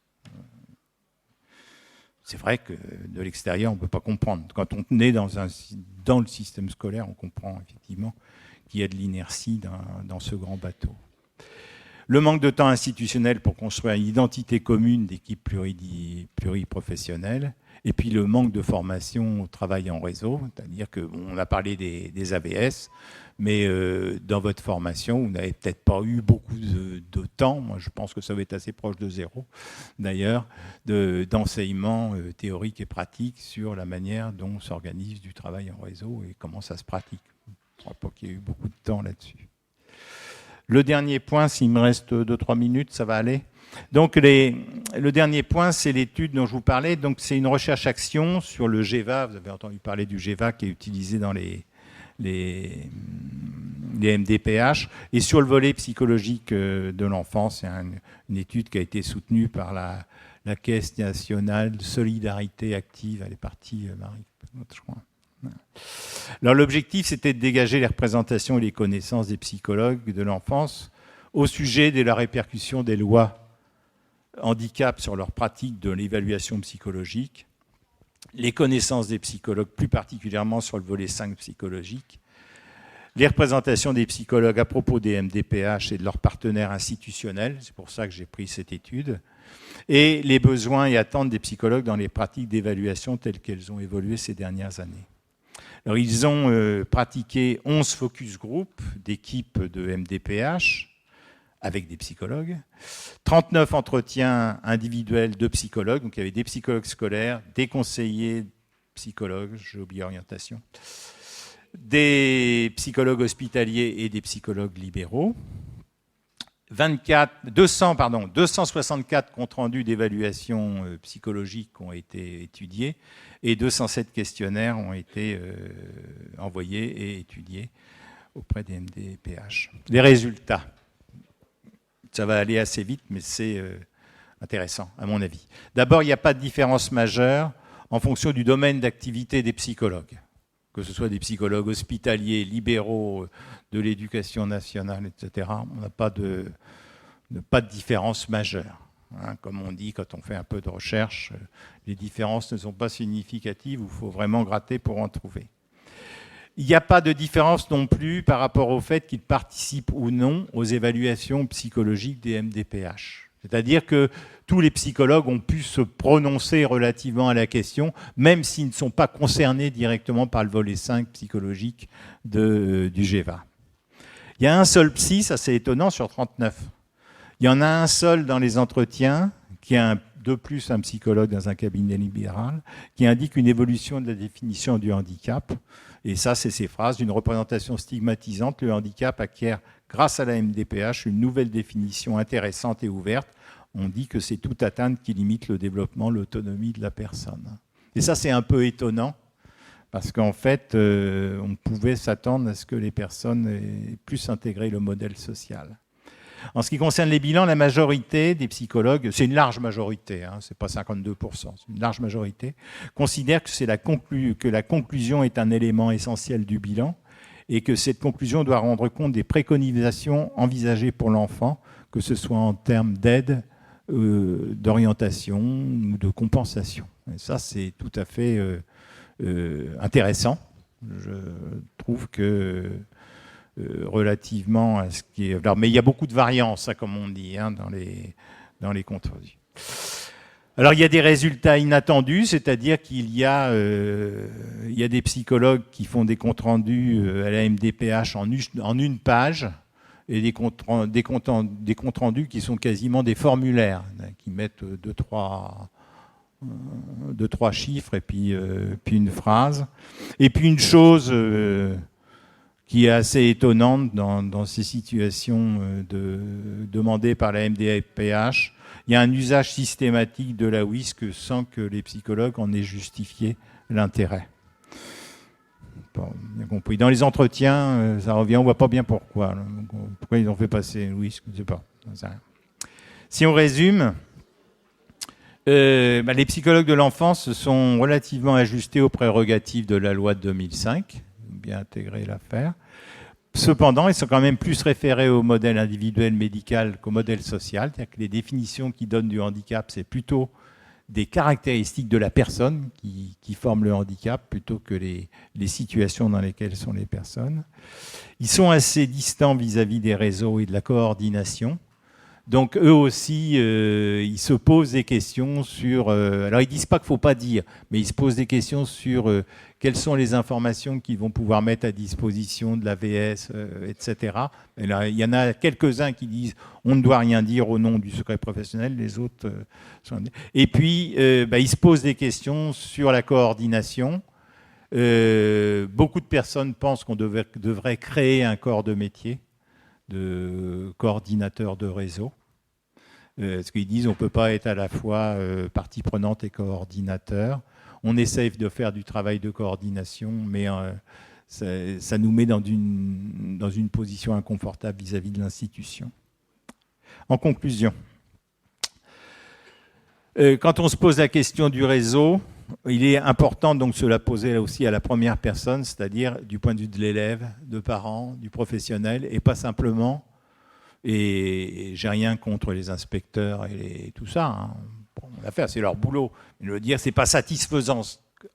C'est vrai que de l'extérieur, on ne peut pas comprendre. Quand on est dans le système scolaire, on comprend effectivement qu'il y a de l'inertie dans ce grand bateau. Le manque de temps institutionnel pour construire une identité commune d'équipe pluriprofessionnelle, et puis le manque de formation au travail en réseau, c'est-à-dire qu'on a parlé des AVS, mais dans votre formation, vous n'avez peut-être pas eu beaucoup de temps, moi je pense que ça va être assez proche de zéro d'ailleurs, d'enseignement théorique et pratique sur la manière dont s'organise du travail en réseau et comment ça se pratique. Je ne crois pas qu'il y ait eu beaucoup de temps là-dessus. Le dernier point, s'il me reste 2-3 minutes, ça va aller. Donc le dernier point, c'est l'étude dont je vous parlais. Donc c'est une recherche-action sur le GEVA. Vous avez entendu parler du GEVA qui est utilisé dans les MDPH. Et sur le volet psychologique de l'enfance, c'est une étude qui a été soutenue par la Caisse nationale de solidarité active. Elle est partie, Marie, je crois. Alors l'objectif, c'était de dégager les représentations et les connaissances des psychologues de l'enfance au sujet de la répercussion des lois handicap sur leur pratique de l'évaluation psychologique, les connaissances des psychologues, plus particulièrement sur le volet 5 psychologique, les représentations des psychologues à propos des MDPH et de leurs partenaires institutionnels, c'est pour ça que j'ai pris cette étude, et les besoins et attentes des psychologues dans les pratiques d'évaluation telles qu'elles ont évolué ces dernières années. Alors, ils ont pratiqué 11 focus group d'équipes de MDPH avec des psychologues, 39 entretiens individuels de psychologues, donc il y avait des psychologues scolaires, des conseillers psychologues, j'ai oublié orientation, des psychologues hospitaliers et des psychologues libéraux, 264 comptes rendus d'évaluation psychologique ont été étudiés et 207 questionnaires ont été envoyés et étudiés auprès des MDPH. Les résultats, ça va aller assez vite, mais c'est intéressant à mon avis. D'abord, il n'y a pas de différence majeure en fonction du domaine d'activité des psychologues, que ce soit des psychologues hospitaliers, libéraux, de l'éducation nationale, etc. On n'a pas de différence majeure. Hein, comme on dit quand on fait un peu de recherche, les différences ne sont pas significatives, il faut vraiment gratter pour en trouver. Il n'y a pas de différence non plus par rapport au fait qu'ils participent ou non aux évaluations psychologiques des MDPH. C'est-à-dire que tous les psychologues ont pu se prononcer relativement à la question, même s'ils ne sont pas concernés directement par le volet 5 psychologique du GEVA. Il y a un seul psy, ça c'est étonnant, sur 39. Il y en a un seul dans les entretiens, qui est de plus un psychologue dans un cabinet libéral, qui indique une évolution de la définition du handicap. Et ça, c'est ces phrases, d'une représentation stigmatisante, le handicap acquiert, grâce à la MDPH, une nouvelle définition intéressante et ouverte. On dit que c'est toute atteinte qui limite le développement, l'autonomie de la personne. Et ça, c'est un peu étonnant, parce qu'en fait, on pouvait s'attendre à ce que les personnes aient plus intégré le modèle social. En ce qui concerne les bilans, la majorité des psychologues, c'est une large majorité, hein, c'est pas 52%, c'est une large majorité, considère que la conclusion est un élément essentiel du bilan et que cette conclusion doit rendre compte des préconisations envisagées pour l'enfant, que ce soit en termes d'aide, d'orientation ou de compensation. Et ça, c'est tout à fait intéressant. Je trouve que relativement à ce qui est... Alors, mais il y a beaucoup de variance, hein, comme on dit, hein, dans les comptes rendus. Alors, il y a des résultats inattendus, c'est-à-dire qu'il y a des psychologues qui font des comptes rendus à la MDPH en une page, et des comptes rendus qui sont quasiment des formulaires, qui mettent deux, trois chiffres et puis une phrase. Et puis une chose qui est assez étonnante dans ces situations demandées par la MDPH, il y a un usage systématique de la WISC sans que les psychologues en aient justifié l'intérêt. Bon, bien compris. Dans les entretiens, ça revient, on ne voit pas bien pourquoi. Pourquoi ils ont fait passer WISC, je ne sais pas. Si on résume, Les psychologues de l'enfance se sont relativement ajustés aux prérogatives de la loi de 2005, bien intégré l'affaire. Cependant, ils sont quand même plus référés au modèle individuel médical qu'au modèle social. C'est-à-dire que les définitions qu'ils donnent du handicap, c'est plutôt des caractéristiques de la personne qui forment le handicap plutôt que les situations dans lesquelles sont les personnes. Ils sont assez distants vis-à-vis des réseaux et de la coordination. Donc eux aussi, ils se posent des questions sur... alors ils ne disent pas qu'il ne faut pas dire, mais ils se posent des questions sur quelles sont les informations qu'ils vont pouvoir mettre à disposition de l'AVS, etc. Et là, il y en a quelques-uns qui disent on ne doit rien dire au nom du secret professionnel, les autres... Et puis, ils se posent des questions sur la coordination. Beaucoup de personnes pensent qu'on devrait créer un corps de métier de coordinateur de réseau. Parce qu'ils disent on ne peut pas être à la fois partie prenante et coordinateur. On essaye de faire du travail de coordination, mais ça nous met dans une position inconfortable vis-à-vis de l'institution. En conclusion, quand on se pose la question du réseau, il est important donc de se la poser aussi à la première personne, c'est-à-dire du point de vue de l'élève, de parents, du professionnel, et pas simplement, et j'ai rien contre les inspecteurs et tout ça, hein. Bon, l'affaire, c'est leur boulot. Mais le dire, c'est pas satisfaisant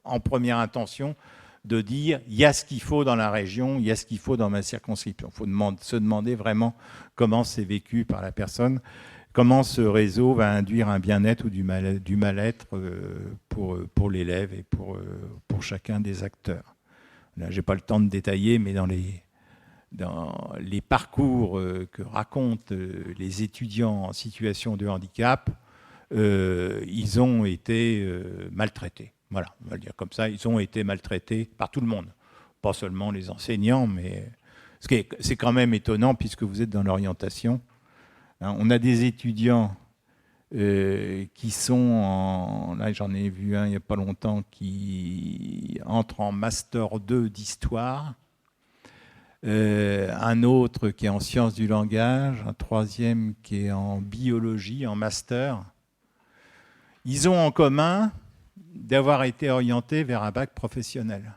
en première intention de dire il y a ce qu'il faut dans la région, il y a ce qu'il faut dans ma circonscription. Il faut se demander vraiment comment c'est vécu par la personne. Comment ce réseau va induire un bien-être ou du mal-être pour l'élève et pour chacun des acteurs. Là, je n'ai pas le temps de détailler, mais dans les parcours que racontent les étudiants en situation de handicap, ils ont été maltraités. Voilà, on va le dire comme ça, ils ont été maltraités par tout le monde. Pas seulement les enseignants, mais c'est quand même étonnant puisque vous êtes dans l'orientation. On a des étudiants qui sont là j'en ai vu un il n'y a pas longtemps qui entre en Master 2 d'histoire, un autre qui est en sciences du langage, un troisième qui est en biologie, en Master. Ils ont en commun d'avoir été orientés vers un bac professionnel.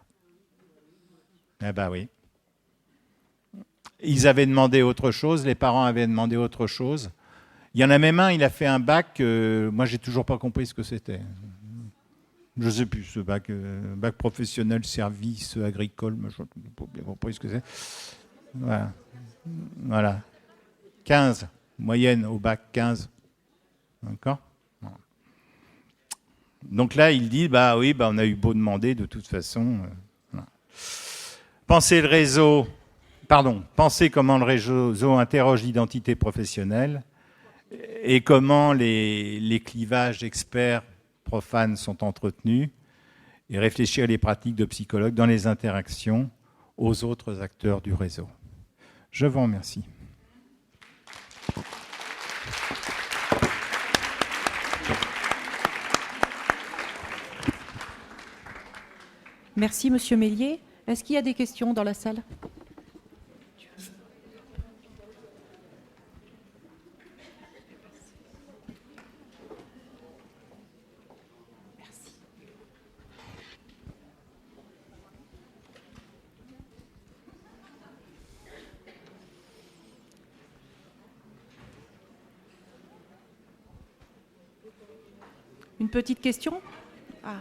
Ah ben oui. Ils avaient demandé autre chose, les parents avaient demandé autre chose. Il y en a même un, il a fait un bac, moi j'ai toujours pas compris ce que c'était. Je ne sais plus, ce bac professionnel, service agricole, je n'ai pas bien compris ce que c'est. Voilà. 15, moyenne au bac 15. D'accord ? Donc là, il dit, on a eu beau demander, de toute façon. Voilà. Pensez comment le réseau interroge l'identité professionnelle et comment les clivages experts profanes sont entretenus et réfléchir les pratiques de psychologues dans les interactions aux autres acteurs du réseau. Je vous remercie. Merci, Monsieur Mélier. Est-ce qu'il y a des questions dans la salle ? Merci. Une petite question ? Ah.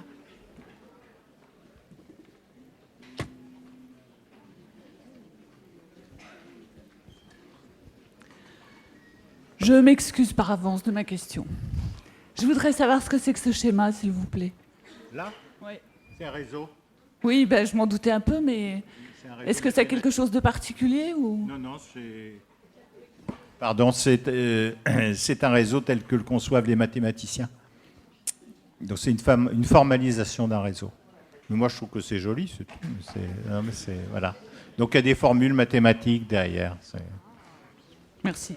Je m'excuse par avance de ma question. Je voudrais savoir ce que c'est que ce schéma, s'il vous plaît. Là ? Oui. C'est un réseau. Oui, je m'en doutais un peu, mais est-ce que c'est quelque chose de particulier ou... Non, c'est... Pardon, c'est un réseau tel que le conçoivent les mathématiciens. Donc c'est une formalisation d'un réseau. Mais moi, je trouve que c'est joli, c'est tout. Voilà. Donc il y a des formules mathématiques derrière. Merci.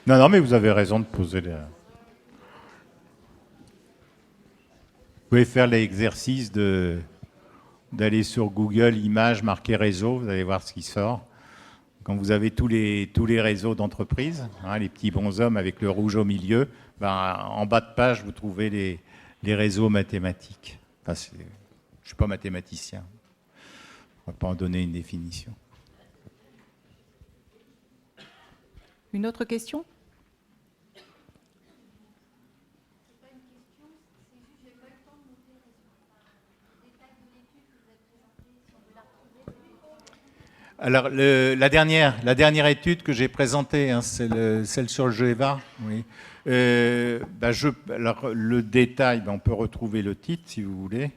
Non, mais vous avez raison de poser les... Vous pouvez faire l'exercice d'aller sur Google Images, marquer réseau, vous allez voir ce qui sort. Quand vous avez tous les réseaux d'entreprises, les petits bonshommes avec le rouge au milieu, En bas de page, vous trouvez les réseaux mathématiques. Enfin, je ne suis pas mathématicien. On ne va pas en donner une définition. Une autre question? Alors, la dernière étude que j'ai présentée, hein, c'est celle sur le GEVA. Oui. Alors, le détail, on peut retrouver le titre, si vous voulez,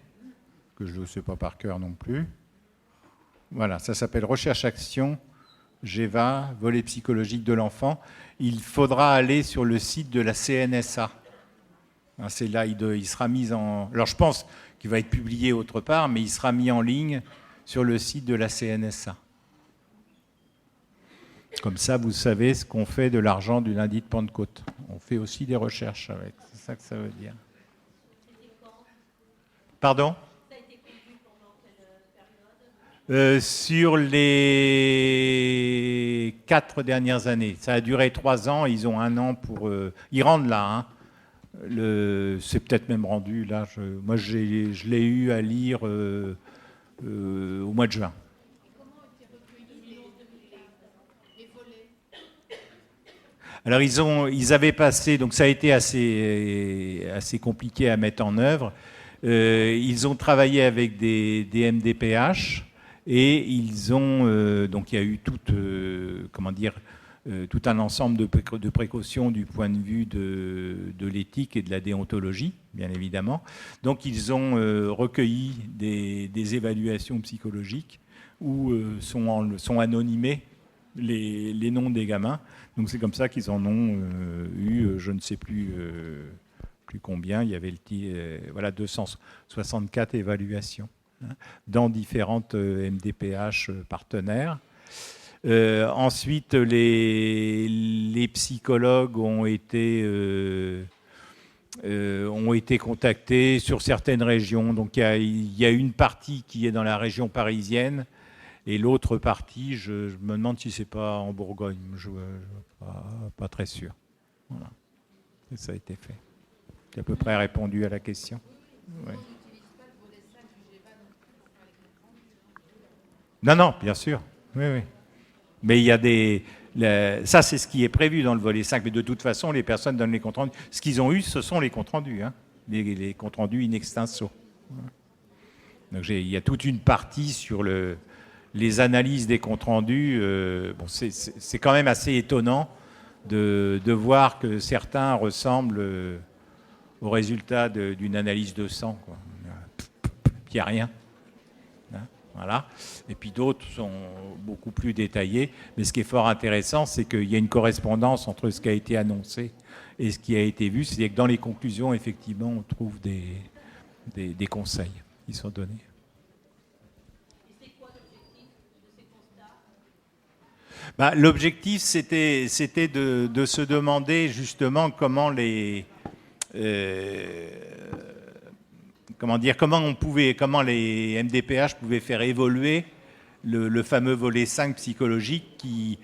que je ne sais pas par cœur non plus. Voilà, ça s'appelle Recherche-Action, GEVA, volet psychologique de l'enfant. Il faudra aller sur le site de la CNSA. Hein, c'est là, il sera mis en... Alors, je pense qu'il va être publié autre part, mais il sera mis en ligne sur le site de la CNSA. Comme ça, vous savez ce qu'on fait de l'argent du lundi de Pentecôte. On fait aussi des recherches avec. C'est ça que ça veut dire. Pardon ? Ça a été conduit pendant quelle période ? Sur les 4 dernières années. Ça a duré 3 ans. Ils ont 1 an pour... ils rendent là. Hein. C'est peut-être même rendu là. Moi, je l'ai eu à lire au mois de juin. Alors ils avaient passé, donc ça a été assez compliqué à mettre en œuvre. Ils ont travaillé avec des MDPH et ils ont donc il y a eu tout un ensemble de précautions du point de vue de l'éthique et de la déontologie, bien évidemment. Donc ils ont recueilli des évaluations psychologiques où sont anonymés les noms des gamins. Donc c'est comme ça qu'ils en ont eu, je ne sais plus combien, il y avait 264 évaluations hein, dans différentes MDPH partenaires. Ensuite, les psychologues ont été contactés sur certaines régions. Donc il y a une partie qui est dans la région parisienne, et l'autre partie, je me demande si c'est pas en Bourgogne. Je ne suis pas très sûr. Voilà. Et ça a été fait. J'ai à peu près répondu à la question. Ouais. Non, bien sûr. Oui. Mais il y a ça, c'est ce qui est prévu dans le volet 5. Mais de toute façon, les personnes donnent les comptes rendus. Ce qu'ils ont eu, ce sont les comptes rendus. Hein, les comptes rendus in extenso. Donc il y a toute une partie sur les analyses des comptes rendus. C'est quand même assez étonnant de voir que certains ressemblent au résultat d'une analyse de sang. Il n'y a rien. Hein, voilà. Et puis d'autres sont beaucoup plus détaillés. Mais ce qui est fort intéressant, c'est qu'il y a une correspondance entre ce qui a été annoncé et ce qui a été vu. C'est-à-dire que dans les conclusions, effectivement, on trouve des conseils qui sont donnés. L'objectif, c'était de se demander justement comment les MDPH pouvaient faire évoluer le fameux volet 5 psychologique qui,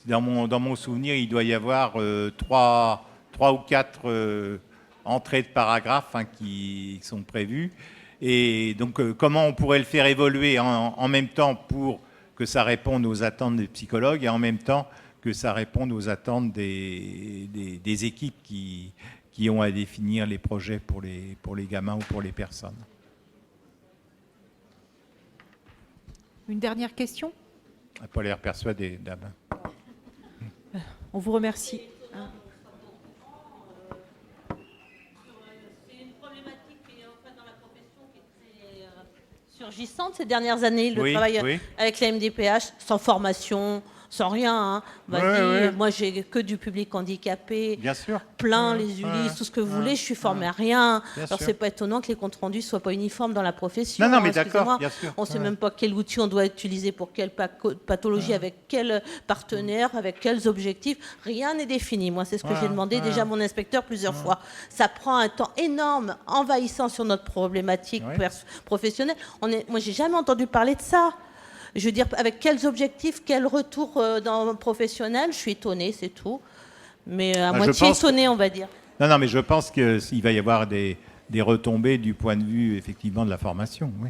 dans mon souvenir, il doit y avoir 3 ou 4 entrées de paragraphes qui sont prévues. Et donc, comment on pourrait le faire évoluer en même temps pour que ça réponde aux attentes des psychologues et en même temps que ça réponde aux attentes des équipes qui ont à définir les projets pour les gamins ou pour les personnes. Une dernière question ? On n'a pas l'air persuadé, dame. On vous remercie. C'est une problématique qui est dans la profession qui est très surgissante ces dernières années, le travail avec la MDPH, sans formation, sans rien. Hein. Moi, j'ai que du public handicapé. Bien sûr. Plein, les Ulysse, tout ce que vous voulez. Je suis formée à rien. Alors, c'est pas étonnant que les comptes rendus soient pas uniformes dans la profession. Non, mais d'accord, bien sûr. On sait même pas quel outil on doit utiliser pour quelle pathologie, avec quel partenaire, avec quels objectifs. Rien n'est défini. Moi, c'est ce que j'ai demandé déjà à mon inspecteur plusieurs fois. Ça prend un temps énorme, envahissant sur notre problématique professionnelle. Moi, j'ai jamais entendu parler de ça. Je veux dire, avec quels objectifs, quel retour dans le professionnel, je suis étonnée, c'est tout. Mais à moitié étonnée, on va dire. Non, mais je pense qu'il va y avoir des retombées du point de vue, effectivement, de la formation. Oui.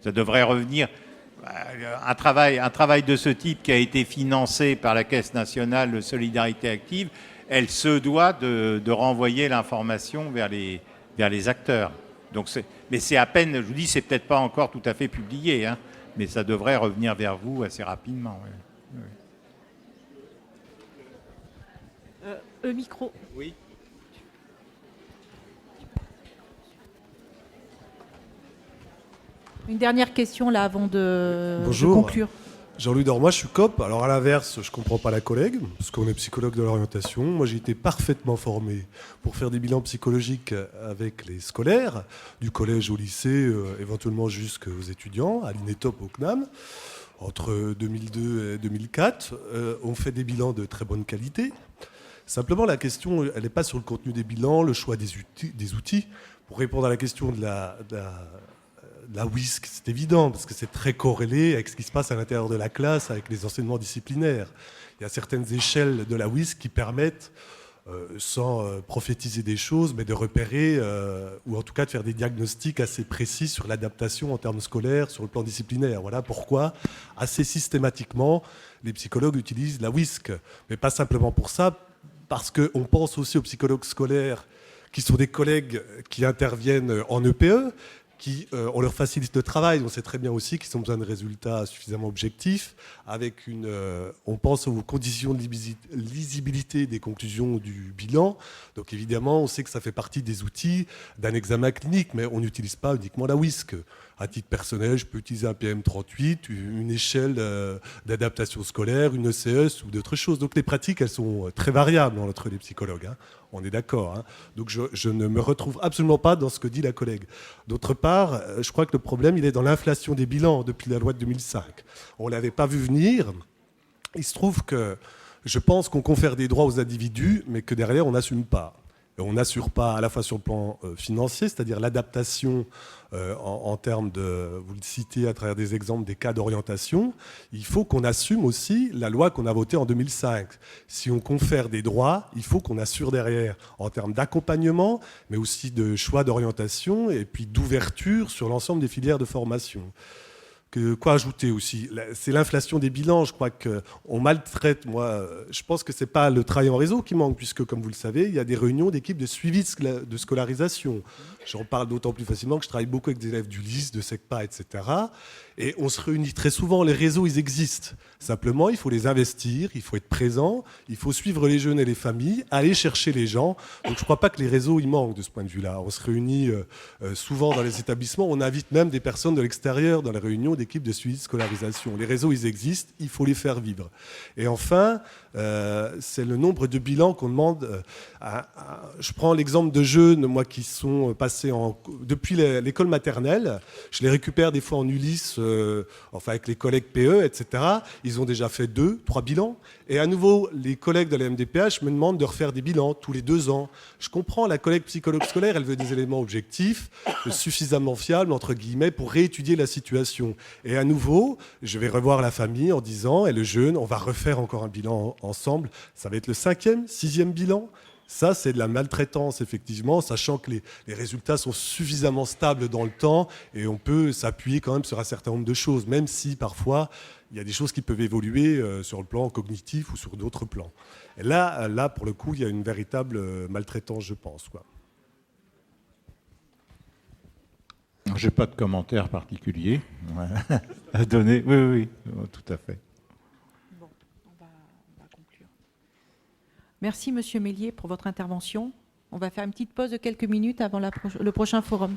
Ça devrait revenir. Un travail de ce type qui a été financé par la Caisse nationale de solidarité active, elle se doit de renvoyer l'information vers les acteurs. Donc mais c'est à peine, je vous dis, c'est peut-être pas encore tout à fait publié, hein, mais ça devrait revenir vers vous assez rapidement. Le micro. Oui. Une dernière question là avant de Bonjour. conclure. Jean-Louis Dormois, je suis COP. Alors à l'inverse, je ne comprends pas la collègue, parce qu'on est psychologue de l'orientation. Moi, j'ai été parfaitement formé pour faire des bilans psychologiques avec les scolaires, du collège au lycée, éventuellement jusqu'aux étudiants, à l'INETOP au CNAM. Entre 2002 et 2004, on fait des bilans de très bonne qualité. Simplement, la question, elle n'est pas sur le contenu des bilans, le choix des outils. Pour répondre à la question de la WISC, c'est évident, parce que c'est très corrélé avec ce qui se passe à l'intérieur de la classe, avec les enseignements disciplinaires. Il y a certaines échelles de la WISC qui permettent, sans prophétiser des choses, mais de repérer, ou en tout cas de faire des diagnostics assez précis sur l'adaptation en termes scolaires, sur le plan disciplinaire. Voilà pourquoi, assez systématiquement, les psychologues utilisent la WISC. Mais pas simplement pour ça, parce qu'on pense aussi aux psychologues scolaires, qui sont des collègues qui interviennent en EPE, on leur facilite le travail. On sait très bien aussi qu'ils ont besoin de résultats suffisamment objectifs. On pense aux conditions de lisibilité des conclusions du bilan. Donc évidemment, on sait que ça fait partie des outils d'un examen clinique, mais on n'utilise pas uniquement la WISC. À titre personnel, je peux utiliser un PM38, une échelle d'adaptation scolaire, une ECS ou d'autres choses. Donc les pratiques, elles sont très variables entre les psychologues, hein. On est d'accord, hein. Donc je ne me retrouve absolument pas dans ce que dit la collègue. D'autre part, je crois que le problème, il est dans l'inflation des bilans depuis la loi de 2005. On ne l'avait pas vu venir. Il se trouve que je pense qu'on confère des droits aux individus, mais que derrière, on n'assume pas. Et on n'assure pas à la fois sur le plan financier, c'est-à-dire l'adaptation en termes de, vous le citez à travers des exemples, des cas d'orientation. Il faut qu'on assume aussi la loi qu'on a votée en 2005. Si on confère des droits, il faut qu'on assure derrière en termes d'accompagnement, mais aussi de choix d'orientation et puis d'ouverture sur l'ensemble des filières de formation. Quoi ajouter aussi? C'est l'inflation des bilans. Je crois qu'on maltraite. Moi, je pense que ce n'est pas le travail en réseau qui manque, puisque, comme vous le savez, il y a des réunions d'équipes de suivi de scolarisation. J'en parle d'autant plus facilement que je travaille beaucoup avec des élèves du LIS, de SECPA, etc. Et on se réunit très souvent. Les réseaux, ils existent. Simplement, il faut les investir, il faut être présent, il faut suivre les jeunes et les familles, aller chercher les gens. Donc, je ne crois pas que les réseaux, ils manquent de ce point de vue-là. On se réunit souvent dans les établissements. On invite même des personnes de l'extérieur dans les réunions d'équipes de suivi de scolarisation. Les réseaux, ils existent, il faut les faire vivre. Et enfin, c'est le nombre de bilans qu'on demande. Je prends l'exemple de jeunes, moi, qui sont passés depuis l'école maternelle. Je les récupère des fois en Ulysse, enfin avec les collègues PE, etc. Ils ont déjà fait 2, 3 bilans. Et à nouveau, les collègues de la MDPH me demandent de refaire des bilans tous les 2 ans. Je comprends, la collègue psychologue scolaire, elle veut des éléments objectifs, suffisamment fiables, entre guillemets, pour réétudier la situation. Et à nouveau, je vais revoir la famille en disant, et le jeune, on va refaire encore un bilan ensemble. Ça va être le 5e, 6e bilan. Ça, c'est de la maltraitance, effectivement, sachant que les résultats sont suffisamment stables dans le temps et on peut s'appuyer quand même sur un certain nombre de choses, même si parfois, il y a des choses qui peuvent évoluer sur le plan cognitif ou sur d'autres plans. Et là, pour le coup, il y a une véritable maltraitance, je pense, quoi. Je n'ai pas de commentaire particulier à donner. Oui, tout à fait. Bon, on va conclure. Merci, Monsieur Mélier, pour votre intervention. On va faire une petite pause de quelques minutes avant le prochain forum.